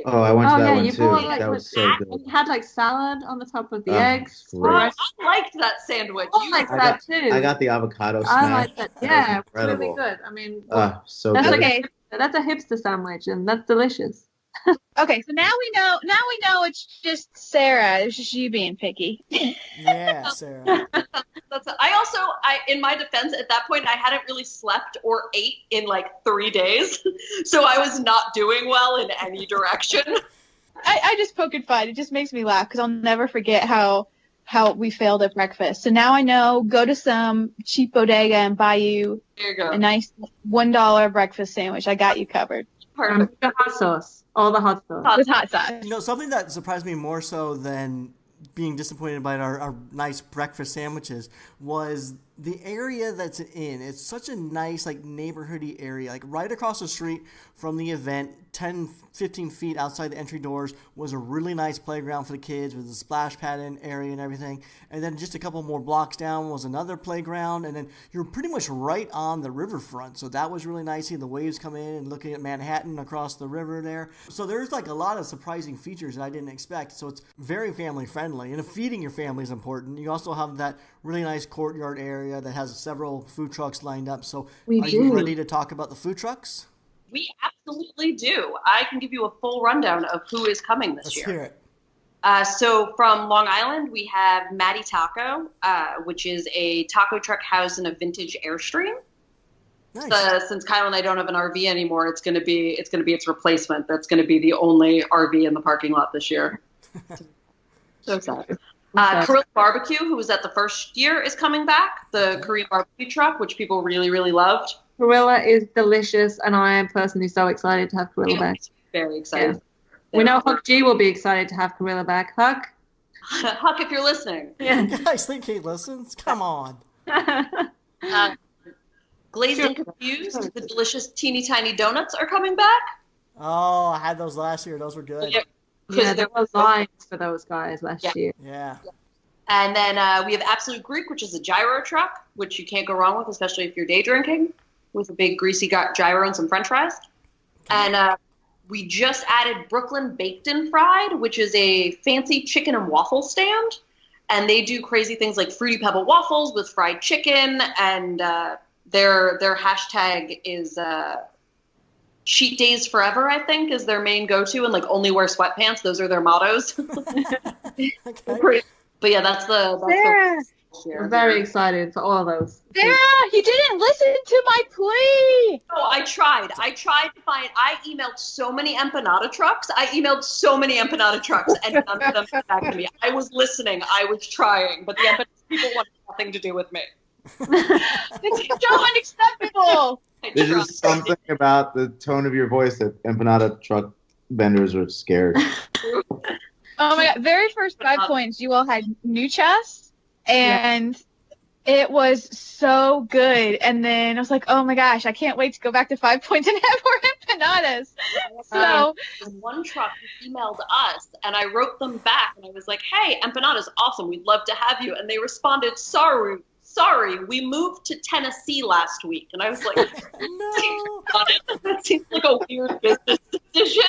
Oh, I went to that one you too. bought like That was so and good. you had like salad on the top of the Oh, eggs. great. I liked that sandwich. I You like I that got, too. I got the avocado I smash. like that. That Yeah, was really incredible. good. I mean, So that's good. Okay. that's a hipster sandwich, and that's delicious. Okay, so now we know it's just Sarah. It's just you being picky. Yeah, Sarah. I in my defense, at that point, I hadn't really slept or ate in like 3 days. So I was not doing well in any direction. I just poke and fun. It just makes me laugh because I'll never forget how we failed at breakfast. So now I know, go to some cheap bodega and buy you There you go. a nice $1 breakfast sandwich. I got you covered Perfect. The hot sauce, all the hot sauce. with hot sauce. You know, something that surprised me more so than being disappointed by our nice breakfast sandwiches was the area that's in. It's such a nice, like, neighborhoody area. Like, right across the street from the event, 10, 15 feet outside the entry doors, was a really nice playground for the kids with a splash pad in area and everything. And then just a couple more blocks down was another playground. And then you're pretty much right on the riverfront. So that was really nice, seeing the waves come in and looking at Manhattan across the river there. So there's, like, a lot of surprising features that I didn't expect. So it's very family friendly. And if feeding your family is important, you also have that really nice courtyard area that has several food trucks lined up. So We are you do. ready to talk about the food trucks? We absolutely do. I can give you a full rundown of who is coming this Let's year. hear it. So from Long Island, we have Matty Taco, which is a taco truck housed in a vintage Airstream. Nice. Since Kyle and I don't have an RV anymore, it's going to be its replacement. That's going to be the only RV in the parking lot this year. So sad. Korean Barbecue, who was at the first year, is coming back. The Korean barbecue truck, which people really, really loved. Gorilla is delicious, and I am personally so excited to have Gorilla back. Very excited. We know Huck G will be excited to have Gorilla back. Huck? Huck, if you're listening. Yeah. You guys think he listens? Come on. Glazed and Confused, the delicious teeny tiny donuts are coming back. Oh, I had those last year. Those were good. Yeah, there was lines for those guys last year. Yeah. And then we have Absolute Greek, which is a gyro truck, which you can't go wrong with, especially if you're day drinking, with a big greasy gyro and some french fries. And we just added Brooklyn Baked and Fried, which is a fancy chicken and waffle stand. And they do crazy things like Fruity Pebble waffles with fried chicken. And their hashtag is cheat days forever, I think, is their main go-to, and like only wear sweatpants. Those are their mottos. Okay. But yeah, that's the Sarah, We're very excited for all those. Sarah, you didn't listen to my plea. No, I tried to find. I emailed so many empanada trucks. And none of them got back to me. I was listening. I was trying, but the empanada people wanted nothing to do with me. It's so unacceptable. There's just something about the tone of your voice that empanada truck vendors are scared. Oh my god! Very first 5 points, you all had Nuchas, and it was so good. And then I was like, oh my gosh, I can't wait to go back to 5 points and have more empanadas. So one truck emailed us, and I wrote them back, and I was like, hey, empanadas, awesome. We'd love to have you. And they responded, sorry, we moved to Tennessee last week. And I was like, No. that seems like a weird business decision.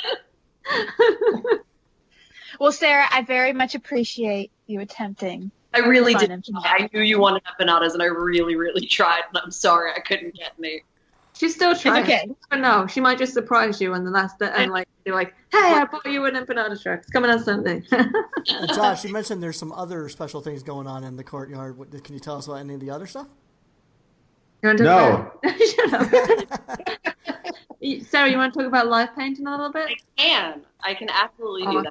well, Sarah, I very much appreciate you attempting. I really Fun did. empanadas. I knew you wanted empanadas, and I really, really tried. And I'm sorry I couldn't get any. She's still trying. okay. But no, she might just surprise you and like be like, hey, I bought you an empanada truck. It's coming on Sunday. Josh, you mentioned there's some other special things going on in the courtyard. Can you tell us about any of the other stuff? You want to No. Shut up. Sarah, you want to talk about live painting a little bit? I can absolutely do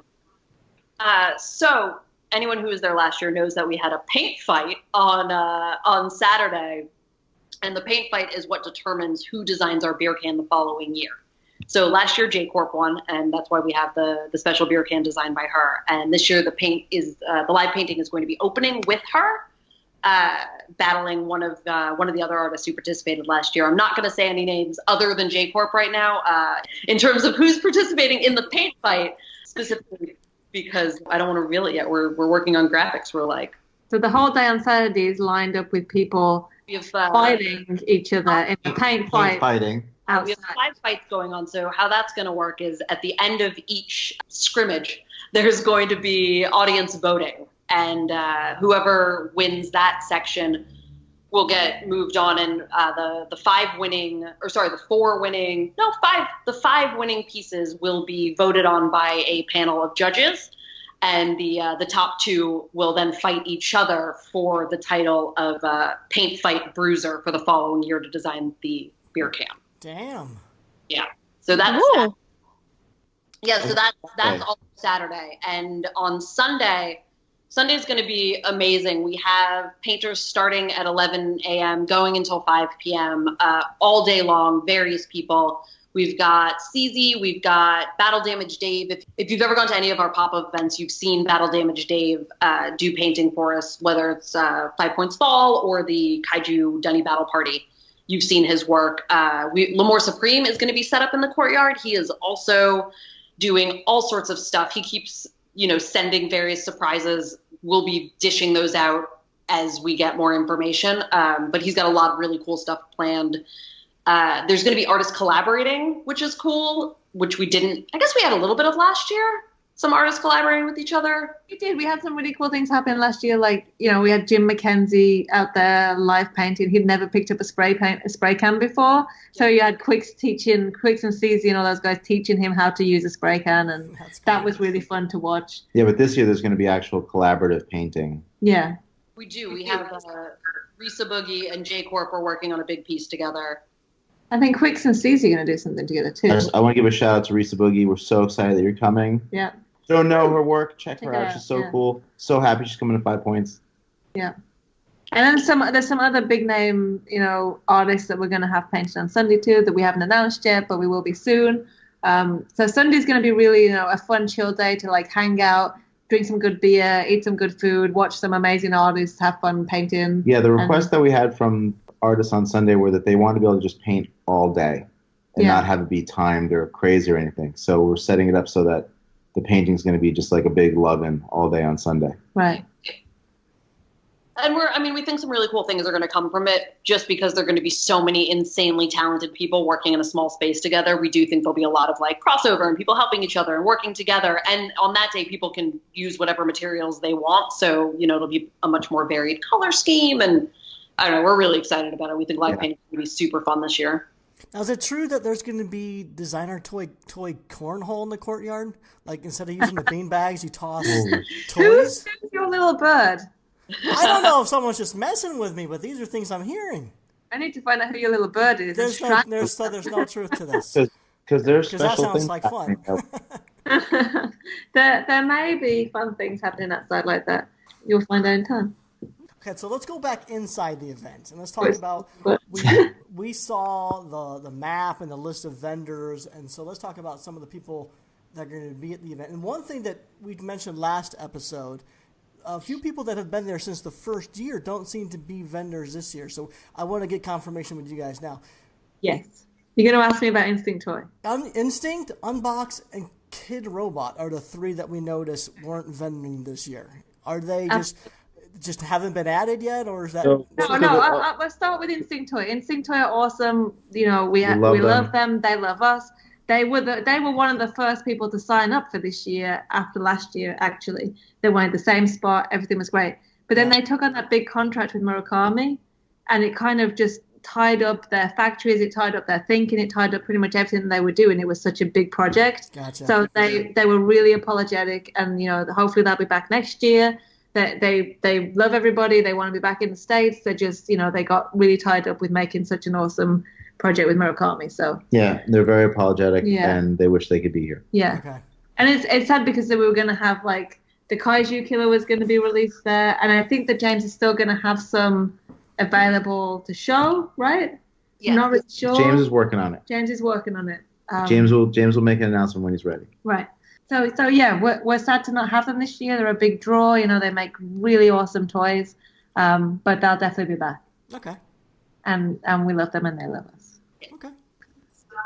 that. So anyone who was there last year knows that we had a paint fight on Saturday, and the paint fight is what determines who designs our beer can the following year. So last year J Corp won, and that's why we have the special beer can designed by her. And this year the live painting is going to be opening with her, battling one of the other artists who participated last year. I'm not going to say any names other than J Corp right now in terms of who's participating in the paint fight specifically, because I don't want to reveal it yet. We're working on graphics. So the whole day on Saturday is lined up with people fighting each other in a paint fight. Fighting. We Outside. have 5 fights going on. So how that's going to work is at the end of each scrimmage, there's going to be audience voting, and whoever wins that section will get moved on. And the 5 winning pieces will be voted on by a panel of judges. And the top 2 will then fight each other for the title of Paint Fight Bruiser for the following year to design the beer can. Damn. Yeah. So that's Ooh. so that's all Saturday. And on Sunday's going to be amazing. We have painters starting at 11 a.m., going until 5 p.m., all day long, various people. We've got CZ, we've got Battle Damage Dave. If you've ever gone to any of our pop-up events, you've seen Battle Damage Dave do painting for us, whether it's 5 Points Fall or the Kaiju Dunny Battle Party. You've seen his work. L'Amour Supreme is going to be set up in the courtyard. He is also doing all sorts of stuff. He keeps, sending various surprises. We'll be dishing those out as we get more information. But he's got a lot of really cool stuff planned. There's going to be artists collaborating, which is cool, which we didn't. I guess we had a little bit of last year. Some artists collaborating with each other. We did. We had some really cool things happen last year. Like, we had Jim McKenzie out there live painting. He'd never picked up a spray can before. So you had Quicks and CZ and all those guys teaching him how to use a spray can. And that was really fun to watch. Yeah, but this year there's going to be actual collaborative painting. Yeah. We do. We have Risa Boogie and J Corp are working on a big piece together. I think Quicks and CZ are going to do something together too. I want to give a shout out to Risa Boogie. We're so excited that you're coming. Yeah. Don't know her work. Check her out. out, She's so cool. So happy she's coming to 5 Points. Yeah. And then there's some other big name, artists that we're going to have painted on Sunday too that we haven't announced yet, but we will be soon. So Sunday's going to be really, a fun chill day to like hang out, drink some good beer, eat some good food, watch some amazing artists, have fun painting. Yeah, the requests that we had from artists on Sunday were that they wanted to be able to just paint all day and not have it be timed or crazy or anything. So we're setting it up so that the painting's going to be just like a big love-in all day on Sunday. Right. And we think some really cool things are going to come from it just because there are going to be so many insanely talented people working in a small space together. We do think there'll be a lot of like crossover and people helping each other and working together. And on that day, people can use whatever materials they want. So, it'll be a much more varied color scheme. And I don't know, we're really excited about it. We think live painting is going to be super fun this year. Now, is it true that there's going to be designer toy cornhole in the courtyard? Like instead of using the bean bags, you toss toys? Who's your little bird? I don't know if someone's just messing with me, but these are things I'm hearing. I need to find out who your little bird is. There's no truth to this. Because there's Because that special sounds things like fun. happening. there may be fun things happening outside like that. You'll find out in time. Okay, so let's go back inside the event and let's talk about we saw the map and the list of vendors, and so let's talk about some of the people that are going to be at the event. And one thing that we mentioned last episode, a few people that have been there since the first year don't seem to be vendors this year. So I want to get confirmation with you guys now. Yes. You're going to ask me about Instinct Toy. Instinct, Unbox, and Kid Robot are the three that we noticed weren't vending this year. Are they just haven't been added yet, or is that? No. Let's start with Instinct Toy. Instinct Toy are awesome. You know, we love them. They love us. They were one of the first people to sign up for this year after last year. Actually, they were in the same spot. Everything was great, but then they took on that big contract with Murakami, and it kind of just tied up their factories, it tied up their thinking, it tied up pretty much everything they were doing. It was such a big project. Gotcha. So they were really apologetic, and you know, hopefully they'll be back next year. They love everybody. They want to be back in the States. They just, you know, they got really tied up with making such an awesome project with Murakami. So yeah, they're very apologetic, and they wish they could be here. Yeah. Okay. And it's sad because we were going to have like the Kaiju Killer was going to be released there, and I think that James is still going to have some available to show, right? Yeah. Not really sure. James is working on it. James is working on it. James will make an announcement when he's ready. Right. So yeah, we're sad to not have them this year. They're a big draw. You know, they make really awesome toys, but they'll definitely be back. Okay. And we love them and they love us. Okay.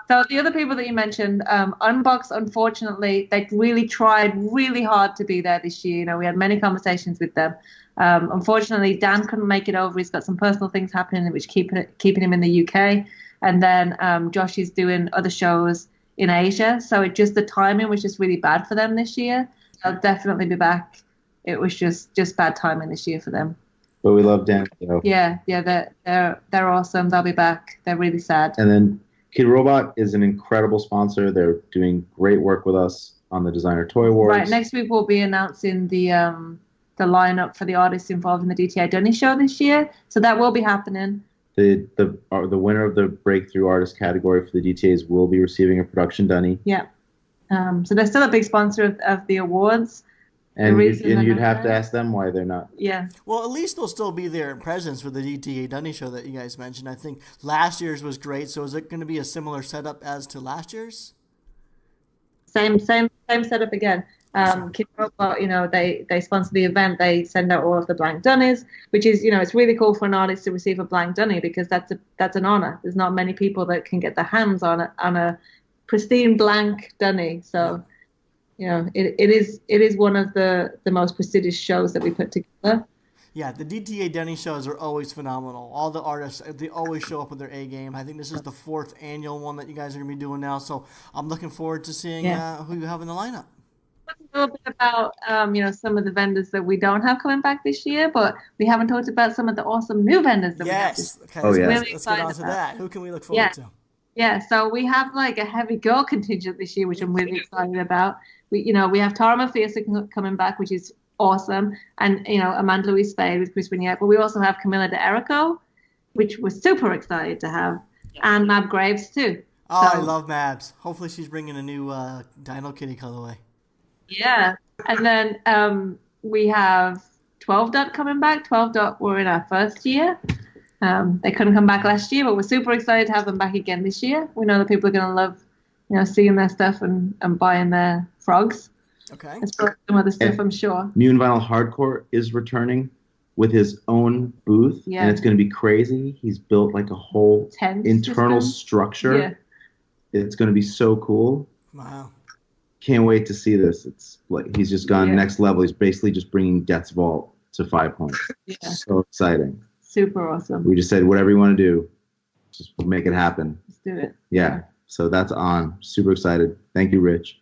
So the other people that you mentioned, Unbox, unfortunately, they really tried really hard to be there this year. You know, we had many conversations with them. Unfortunately, Dan couldn't make it over. He's got some personal things happening which keeping him in the UK. And then Josh is doing other shows in Asia. So the timing was just really bad for them this year. They'll definitely be back. It was just bad timing this year for them. But we love Dan. So. Yeah, they're awesome. They'll be back. They're really sad. And then Kid Robot is an incredible sponsor. They're doing great work with us on the Designer Toy Awards. Right. Next week we'll be announcing the lineup for the artists involved in the DTA Dunny show this year. So that will be happening. The winner of the Breakthrough Artist category for the DTAs will be receiving a production dunny. Yeah. So they're still a big sponsor of the awards. And you'd have to ask them why they're not. Yeah. Well, at least they'll still be there in presence for the DTA Dunny show that you guys mentioned. I think last year's was great. So is it going to be a similar setup as to last year's? Same setup again. Kid Robot, you know, they sponsor the event. They send out all of the blank dunnies, which is, you know, it's really cool for an artist to receive a blank dunny because that's an honor. There's not many people that can get their hands on a pristine blank dunny. So, you know, it is one of the most prestigious shows that we put together. Yeah, the DTA Dunny shows are always phenomenal. All the artists, they always show up with their A game. I think this is the 4th annual one that you guys are going to be doing now. So I'm looking forward to seeing who you have in the lineup. A little bit about you know, some of the vendors that we don't have coming back this year, but we haven't talked about some of the awesome new vendors that we have. Okay, Really let's get on to that. Who can we look forward to? Yeah, so we have like a heavy girl contingent this year, which I'm really excited about. We have Tara McPherson coming back, which is awesome, and you know, Amanda Louise Spade with Chris Vignette, but we also have Camilla De Erico, which we're super excited to have, and Mab Graves too. Oh, I love Mabs. Hopefully she's bringing a new Dino Kitty colorway. Yeah, and then we have 12 Dot coming back. 12 Dot were in our first year. They couldn't come back last year, but we're super excited to have them back again this year. We know that people are going to love, you know, seeing their stuff and buying their frogs. Okay. As well as some other stuff, I'm sure. Mutant Vinyl Hardcore is returning with his own booth, and it's going to be crazy. He's built like a whole internal structure. Yeah. It's going to be so cool. Wow. Can't wait to see this. It's like he's just gone next level. He's basically just bringing Death's Vault to 5 points. Yeah. So exciting. Super awesome. We just said, whatever you want to do, just make it happen. Let's do it. Yeah. So that's on. Super excited. Thank you, Rich.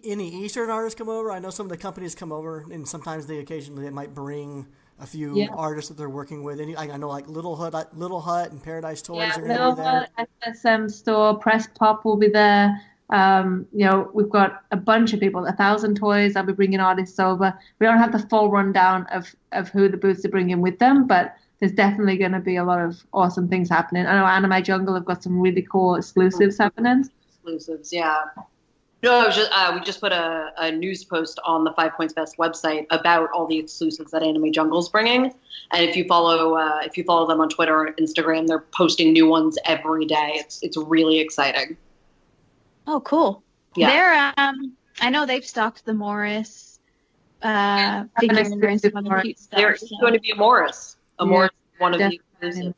Any Eastern artists come over? I know some of the companies come over, and sometimes occasionally they might bring a few Yeah. artists that they're working with. Any, I know like Little Hut and Paradise Toys Yeah, are going to be there. SSM store, Press Pop will be there. We've got a bunch of people, 1,000 Toys. I'll be bringing artists over. We don't have the full rundown of who the booths are bringing with them, but there's definitely going to be a lot of awesome things happening. I know Anime Jungle have got some really cool exclusives happening. Exclusives, yeah. No, I was just we just put a news post on the 5 Points Best website about all the exclusives that Anime Jungle's bringing, and if you follow them on Twitter or Instagram, they're posting new ones every day. It's really exciting. Oh, cool. Yeah. They're I know they've stocked the Morris figure and some other cute stuff. There's going to be a Morris. Morris is one of the definitely. exclusives.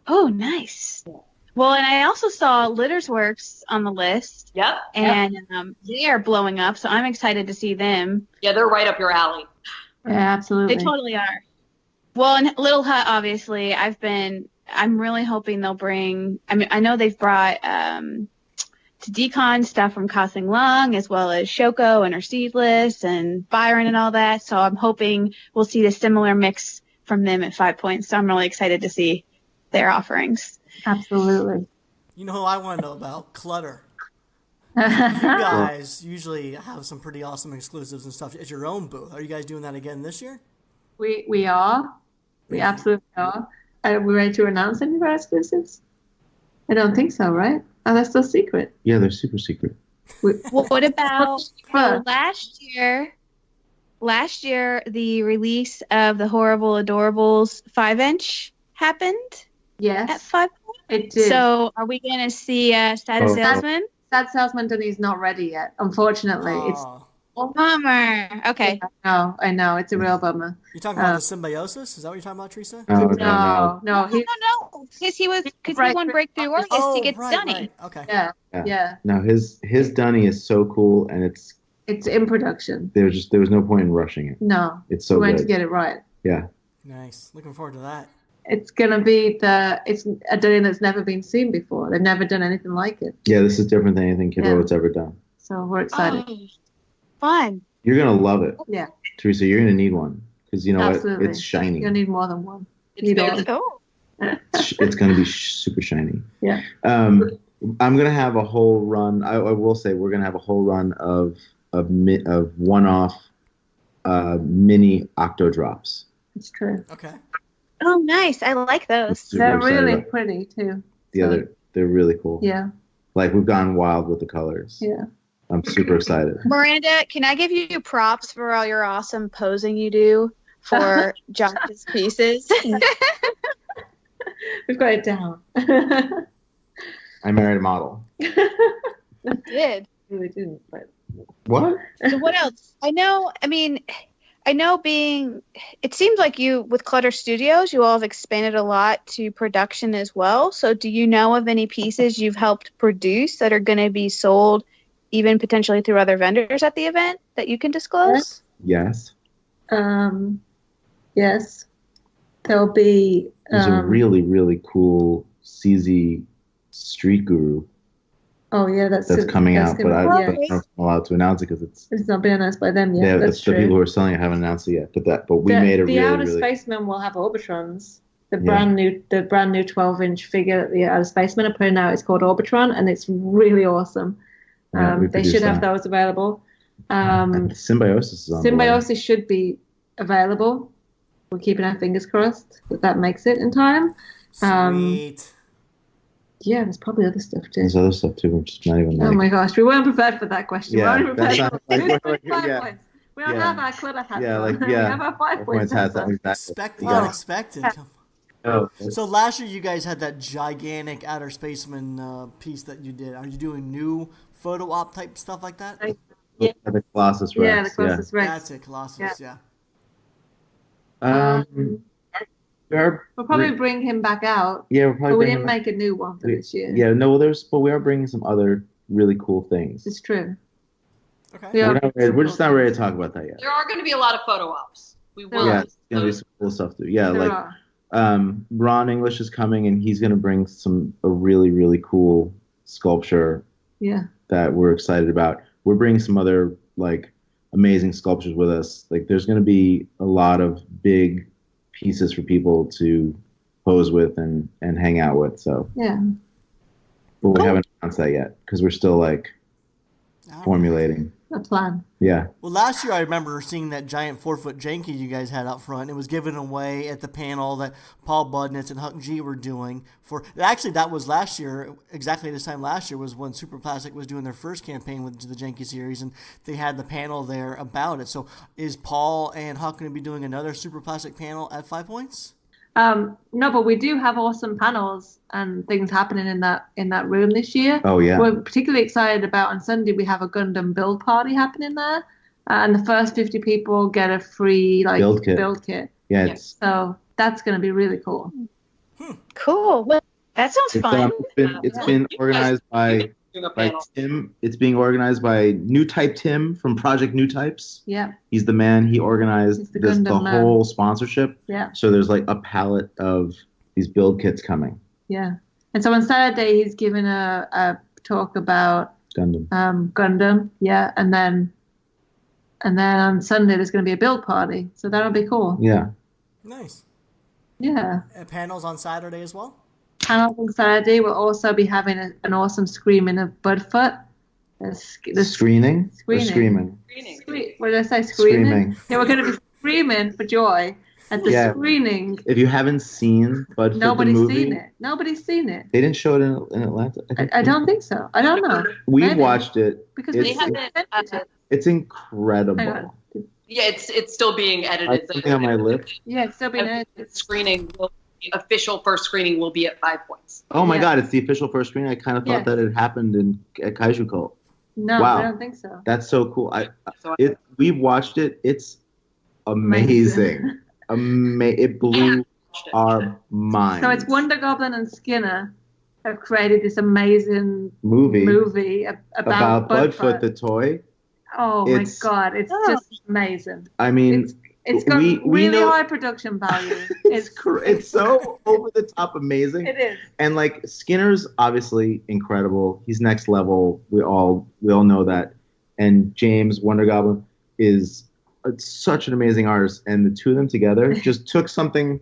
Oh, nice. Well, and I also saw Litter's Works on the list. Yep. And they are blowing up, so I'm excited to see them. Yeah, they're right up your alley. Yeah, absolutely. They totally are. Well, and Little Hut, obviously, I'm really hoping they'll bring, I know they've brought to Decon stuff from Kosing Lung, as well as Shoko and her Seedless and Byron and all that, so I'm hoping we'll see a similar mix from them at 5 Points, so I'm really excited to see their offerings. Absolutely. You know who I want to know about? Clutter. You guys usually have some pretty awesome exclusives and stuff at your own booth. Are you guys doing that again this year? We are. We absolutely are. Are we ready to announce any of our exclusives? I don't think so, right? Oh, that's still secret. Yeah, they're super secret. Well, what about Huh. last year, the release of the Horrible Adorables 5-inch happened at Yes, 5 Points? it did. So are we going to see Sad Oh. Salesman? Sad Salesman Dunny's not ready yet, unfortunately. Oh. Bummer. Okay. I know. It's a real bummer. You talking about the symbiosis? Is that what you're talking about, Teresa? No. No. No. Because he won Breakthrough August to get Dunny. Right. Okay. Yeah. No, his Dunny is so cool, and it's in production. there was no point in rushing it. No. It's so We're going to good. get it right. Yeah. Nice. Looking forward to that. It's going to be it's a Dunny that's never been seen before. They've never done anything like it. Yeah, this is different than anything Kid Yeah. Robo's ever done. So we're excited. Oh, fun. You're gonna love it. Yeah. Teresa, you're gonna need one because you know Absolutely. it's shiny. You'll need more than one. It's Need very all. Oh. It's gonna be super shiny. Yeah. I'm gonna have a whole run. I will say we're gonna have a whole run of one-off mini Octo drops. It's true. Okay. Oh, nice. I like those. Super They're excited really about pretty too. they're really cool. Yeah. Like we've gone wild with the colors. Yeah. I'm super excited. Miranda, can I give you props for all your awesome posing you do for Josh's pieces? We've got it down. I married a model. Did. We didn't, but What? So what else? It seems like you, with Clutter Studios, you all have expanded a lot to production as well. So do you know of any pieces you've helped produce that are going to be sold even potentially through other vendors at the event that you can disclose? Yes. yes, there'll be. There's a really, really cool CZ Street Guru Oh yeah, that's coming out, but I'm yeah. not allowed to announce it because it's not been announced by them yet. yeah, that's the true. people who are selling it haven't announced it yet. But we made a the really, Outer really Spacemen will have Orbitrons. The Yeah. brand new 12-inch figure that the Outer Spacemen are putting out is called Orbitron, and it's really awesome. Yeah, we They produced should have that. those available. And Symbiosis is on the way. Symbiosis should be available. We're keeping our fingers crossed that makes it in time. Sweet. Yeah, there's probably other stuff too. There's other stuff too, which is not even Oh like. my gosh, we weren't prepared for that question. Yeah, we weren't prepared that's for not- like, Who's we're- 5 yeah. points? We don't Yeah. have our clutter hats Yeah, on. like we yeah. have our 5 Points points hats hats on, on. exactly. Expect the Yeah. unexpected. Oh, So last year you guys had that gigantic Outer Spaceman piece that you did. Are you doing new photo op type stuff like that? Yeah. The Colossus Rex. Yeah, the closest Rex. That's it, Colossus. Yeah. We'll We'll probably bring him back out, Yeah, we'll probably. but we bring didn't him- make a new one for this year. Yeah, no, but we are bringing some other really cool things. It's true. Okay. We are We're just not ready to talk about that yet. There are going to be a lot of photo ops. We will. Yeah, it's gonna be some cool stuff too. Yeah, There like are. Ron English is coming and he's gonna bring a really, really cool sculpture Yeah. that we're excited about. We're bringing some other like amazing sculptures with us. Like, there's going to be a lot of big pieces for people to pose with and hang out with. So Yeah. but we haven't announced that yet because we're still like formulating A plan. Yeah. Well, last year I remember seeing that giant 4-foot janky you guys had out front. It was given away at the panel that Paul Budnitz and Huck G were doing. Actually, that was last year. Exactly this time last year was when Super Plastic was doing their first campaign with the janky series, and they had the panel there about it. So, is Paul and Huck going to be doing another Super Plastic panel at 5 Points? No, but we do have awesome panels and things happening in that room this year. Oh yeah. We're particularly excited about on Sunday. We have a Gundam build party happening there, and the first 50 people get a free build kit. Yeah. So that's going to be really cool. Cool. Well, that sounds fun. It's been organized by Tim. It's being organized by New Type Tim from Project New Types. Yeah. He's the man. He organized the whole sponsorship. Yeah. So there's like a palette of these build kits coming. Yeah. And so on Saturday he's giving a talk about Gundam. Yeah. And then on Sunday there's going to be a build party. So that'll be cool. Yeah. Nice. Yeah. And panels on Saturday as well? Panels on Saturday. We'll also be having an awesome screening of Budfoot. Screening? Or screaming? What did I say? Screaming? Screaming. Yeah, we're going to be screaming for joy at the screening. If you haven't seen Budfoot the movie, Nobody's seen it. They didn't show it in Atlanta. I don't think so. I don't know. We watched it. Because they haven't. It's incredible. Yeah, it's still being edited. Something on my lip. Yeah, it's still being edited. Official first screening will be at 5 Points. Oh my God, it's the official first screening. I kind of thought that it happened at Kaiju Cult. No, wow. I don't think so. That's so cool. We watched it. It's amazing. It blew our minds. So it's Wonder Goblin and Skinner have created this amazing movie about Budfoot the toy. Oh my God, it's just amazing. I mean, it's got really high production value. It's so over the top amazing. It is. And like Skinner's obviously incredible. He's next level. We all know that. And James Wonder Goblin is such an amazing artist. And the two of them together just took something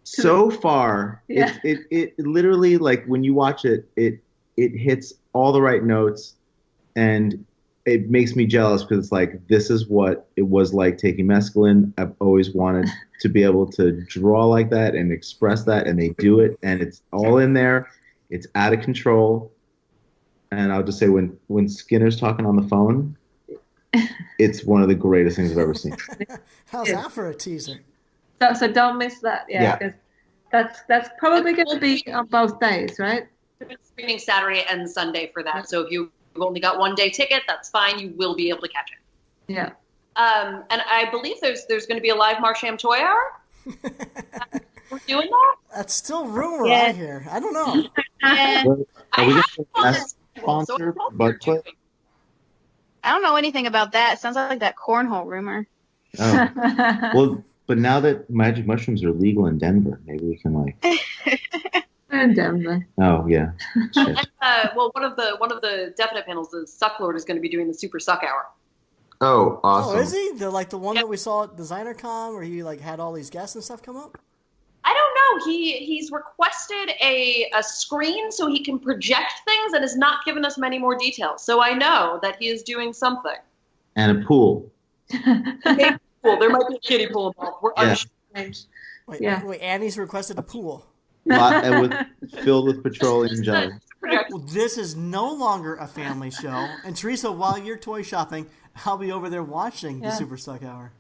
so far. Yeah. It literally, like, when you watch it, it hits all the right notes, and it makes me jealous because it's like, this is what it was like taking mescaline. I've always wanted to be able to draw like that and express that, and they do it, and it's all in there. It's out of control. And I'll just say, when Skinner's talking on the phone, it's one of the greatest things I've ever seen. How's that for a teaser? So don't miss that. Yeah. Because that's probably going to be on both days, right? We're screening Saturday and Sunday for that. So if you've only got 1 day ticket, that's fine. You will be able to catch it. Yeah. And I believe there's going to be a live Marsham Toy Hour. We're doing that? That's still rumor out here. I don't know. Are we going to sponsor Budfoot? I don't know anything about that. Sounds like that cornhole rumor. Oh. Well, but now that magic mushrooms are legal in Denver, maybe we can In Denver. Oh yeah. Well, one of the definite panels is Sucklord is going to be doing the Super Suck Hour. Oh, awesome. Oh, is he? The one that we saw at DesignerCon where he had all these guests and stuff come up? I don't know. He's requested a screen so he can project things and has not given us many more details. So I know that he is doing something. And a pool. Pool. There might be a kiddie pool involved. We're unsure. Wait, Annie's requested a pool. Filled with petroleum jelly. Well, this is no longer a family show. And Teresa, while you're toy shopping, I'll be over there watching the Super Suck Hour.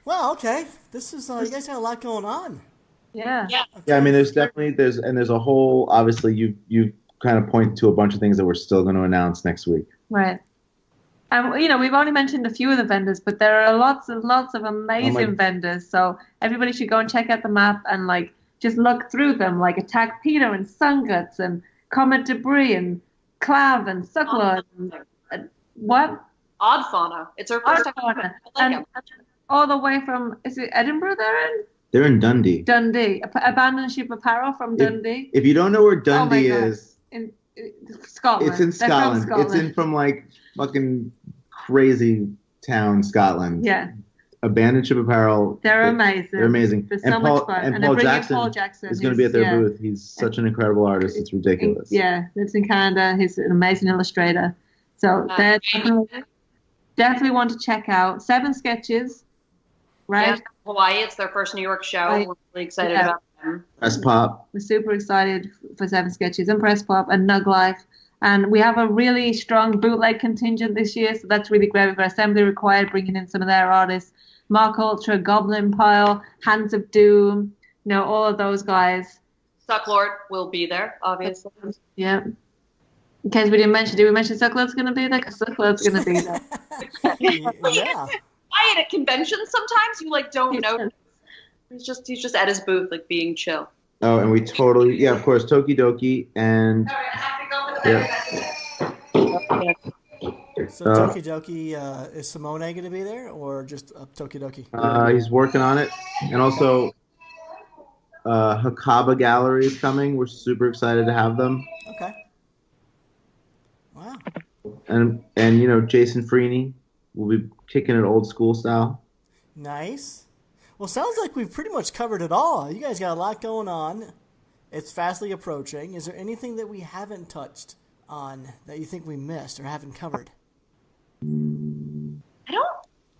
Well, okay. This is you guys got a lot going on. Yeah. Okay. Yeah, I mean, there's a whole, obviously you kind of point to a bunch of things that we're still going to announce next week. Right. And we've only mentioned a few of the vendors, but there are lots and lots of amazing vendors. So everybody should go and check out the map and just look through them, like Attack Peter and Sunguts and Comet Debris and Clav and Sucklord and what? Odd Fauna. It's our first time. And all the way from, is it Edinburgh they're in? They're in Dundee. Abandoned Ship Apparel from Dundee. If you don't know where Dundee is, in Scotland. It's in They're from Scotland. It's in from like fucking crazy town, Scotland. Yeah. Abandoned Ship Apparel. They're amazing. They're amazing. They're so much fun. And they're Paul bringing Jackson, Paul Jackson is going to be at their booth. He's such an incredible artist. It's ridiculous. Yeah, lives in Canada. He's an amazing illustrator. So they're definitely one to check out. 7 sketches, right? Yeah, Hawaii. It's their first New York show. We're really excited about them. Press Pop. We're super excited for 7 sketches and Press Pop and Nug Life. And we have a really strong bootleg contingent this year, so that's really great. We've got Assembly Required bringing in some of their artists. Mark Ultra, Goblin Pile, Hands of Doom, all of those guys. Sucklord will be there, obviously. Yeah. In case we didn't mention, did we mention Sucklord's going to be there? Because Sucklord's going to be there. Yeah. Quiet at conventions sometimes. You don't know. He's just at his booth, being chill. Oh, and we totally, of course, Tokidoki and. So Tokidoki, is Simone going to be there or just Tokidoki? He's working on it. And also, Hakaba Gallery is coming. We're super excited to have them. Okay. Wow. And Jason Freeney will be kicking it old school style. Nice. Well, sounds like we've pretty much covered it all. You guys got a lot going on. It's fastly approaching. Is there anything that we haven't touched on that you think we missed or haven't covered? I don't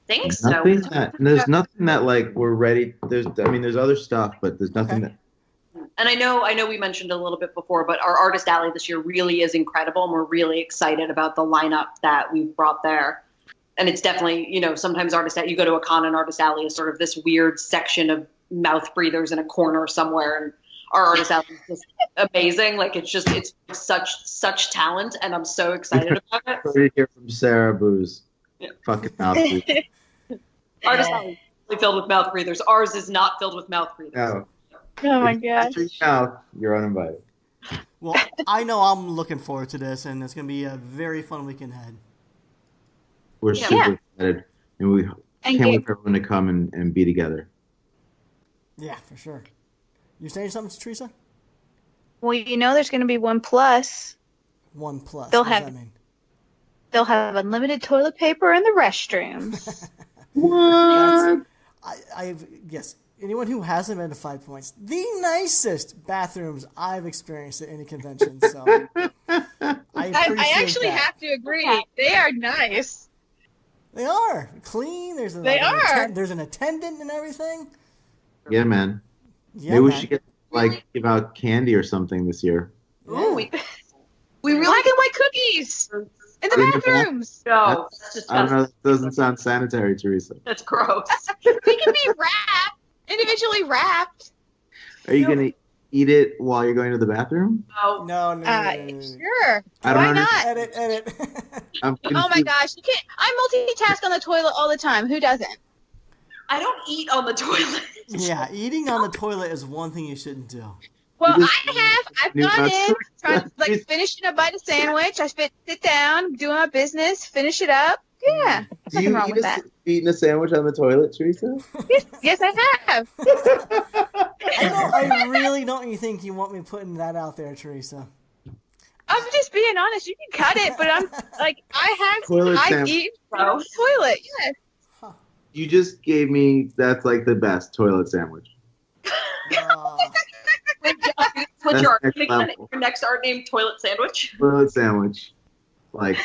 think so. There's nothing that we're ready. There's other stuff, but there's nothing that. And I know we mentioned a little bit before, but our Artist Alley this year really is incredible, and we're really excited about the lineup that we've brought there. And it's definitely, sometimes you go to a con and Artist Alley is sort of this weird section of mouth breathers in a corner somewhere, and our Artist Alley is just amazing. It's such talent, and I'm so excited about it. Heard hear from Sarah Booz. Yeah. Fucking mouth breathers. Artist Alley is filled with mouth breathers. Ours is not filled with mouth breathers. No. Oh my gosh. You're uninvited. Well, I know I'm looking forward to this, and it's going to be a very fun weekend ahead. We're super excited, and we can't wait for everyone to come and be together. Yeah, for sure. You saying something, Teresa? Well, there's going to be one plus. One plus. They'll what does have that mean? They'll have unlimited toilet paper in the restrooms. What? Yes. Anyone who hasn't been to 5 Points, the nicest bathrooms I've experienced at any convention. So I actually have to agree. They are nice. They are clean. There's an attendant and everything. Yeah, man. Yeah, maybe we should get give out candy or something this year. Ooh, we really black and white cookies in the bathrooms. No, that's just. I don't know. That doesn't sound sanitary, Teresa. That's gross. They can be wrapped, individually wrapped. Are you gonna eat it while you're going to the bathroom? No. Sure. I don't Why understand. not? Edit. I'm Oh my gosh, you can't. I multitask on the toilet all the time. Who doesn't? I don't eat on the toilet. Yeah, eating on the toilet is one thing you shouldn't do. Well, I've gone in, trying finishing a bite of sandwich. I sit down, doing my business, finish it up. Yeah, Do nothing you wrong with that. eating a sandwich on the toilet, Teresa? Yes, I have. I really don't think you want me putting that out there, Teresa. I'm just being honest. You can cut it, but I'm I've eaten on the toilet. Yes. You just gave me that's the best toilet sandwich. What's your next art name? Toilet Sandwich. Toilet sandwich. Let's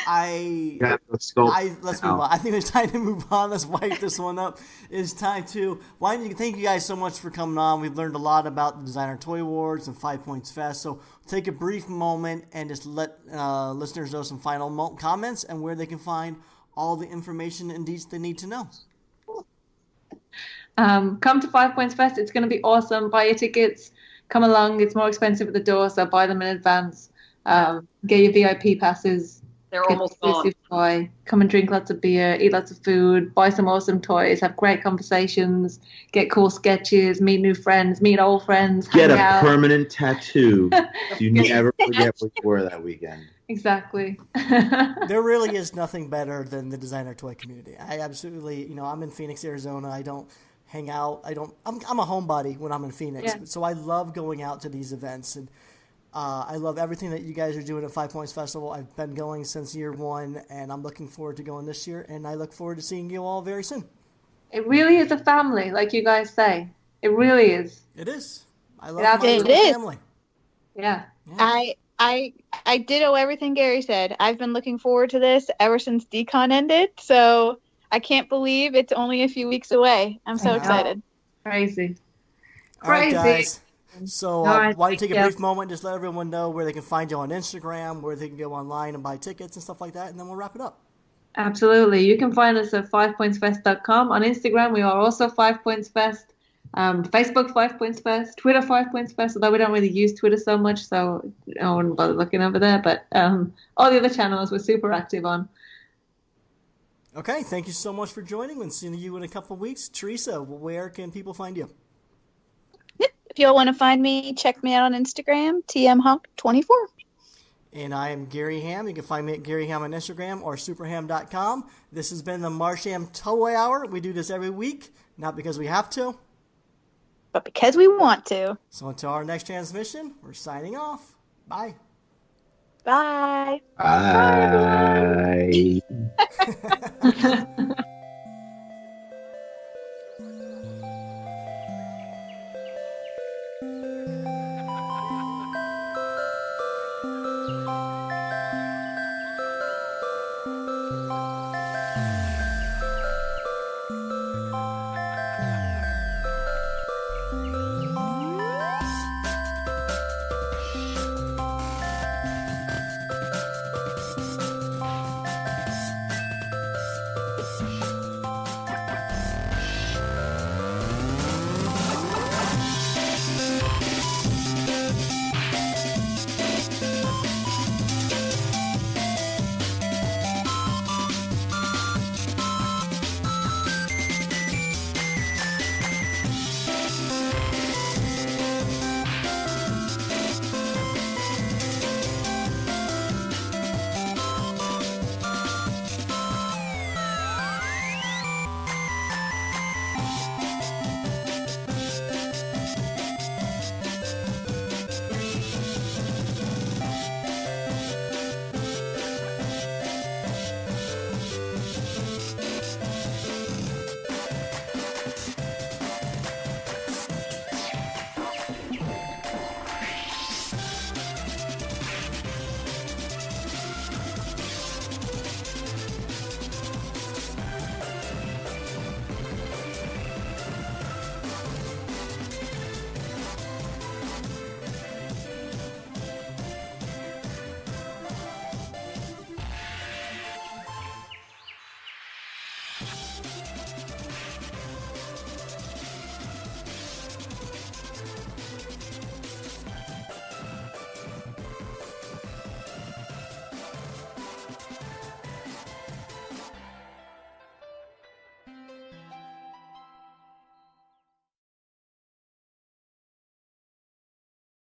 move on. I think it's time to move on. Let's wipe this one up. It's time to. Thank you guys so much for coming on. We've learned a lot about the Designer Toy Awards and 5 Points Fest. So take a brief moment and just let listeners know some final comments and where they can find all the information and deeds they need to know. Come to 5 Points Fest. It's going to be awesome. Buy your tickets. Come along. It's more expensive at the door, so buy them in advance. Get your VIP passes. They're almost gone. Toy. Come and drink lots of beer, eat lots of food, buy some awesome toys, have great conversations, get cool sketches, meet new friends, meet old friends. Get a out. permanent tattoo so you never forget what you wore that weekend. Exactly. There really is nothing better than the designer toy community. I absolutely, I'm in Phoenix, Arizona. I don't hang out. I'm a homebody when I'm in Phoenix. Yeah. So I love going out to these events. And I love everything that you guys are doing at 5 Points Festival. I've been going since year one, and I'm looking forward to going this year, and I look forward to seeing you all very soon. It really is a family, like you guys say. It really is. It is. I love Yeah, my it little is. family. Yeah. I ditto everything Gary said. I've been looking forward to this ever since DCon ended, so I can't believe it's only a few weeks away. I'm so excited. Crazy. All right, Crazy. guys. So All right, why don't you take a thank brief moment, just let everyone know where they can find you on Instagram, where they can go online and buy tickets and stuff like that, and then we'll wrap it up. Absolutely. You can find us at 5pointsfest.com. On Instagram, we are also 5 Points Fest. Facebook 5 Points Fest. Twitter 5 Points Fest, although we don't really use Twitter so much, so I wouldn't bother looking over there. But all the other channels we're super active on. Okay, thank you so much for joining. We'll see you in a couple of weeks. Teresa, where can people find you? If y'all want to find me, check me out on Instagram, tmhunk24. And I am Gary Ham. You can find me at Gary Ham on Instagram or superham.com. This has been the Marsham Toy Hour. We do this every week, not because we have to, But because we want to. so until our next transmission, we're signing off. Bye. Bye. Bye. Bye.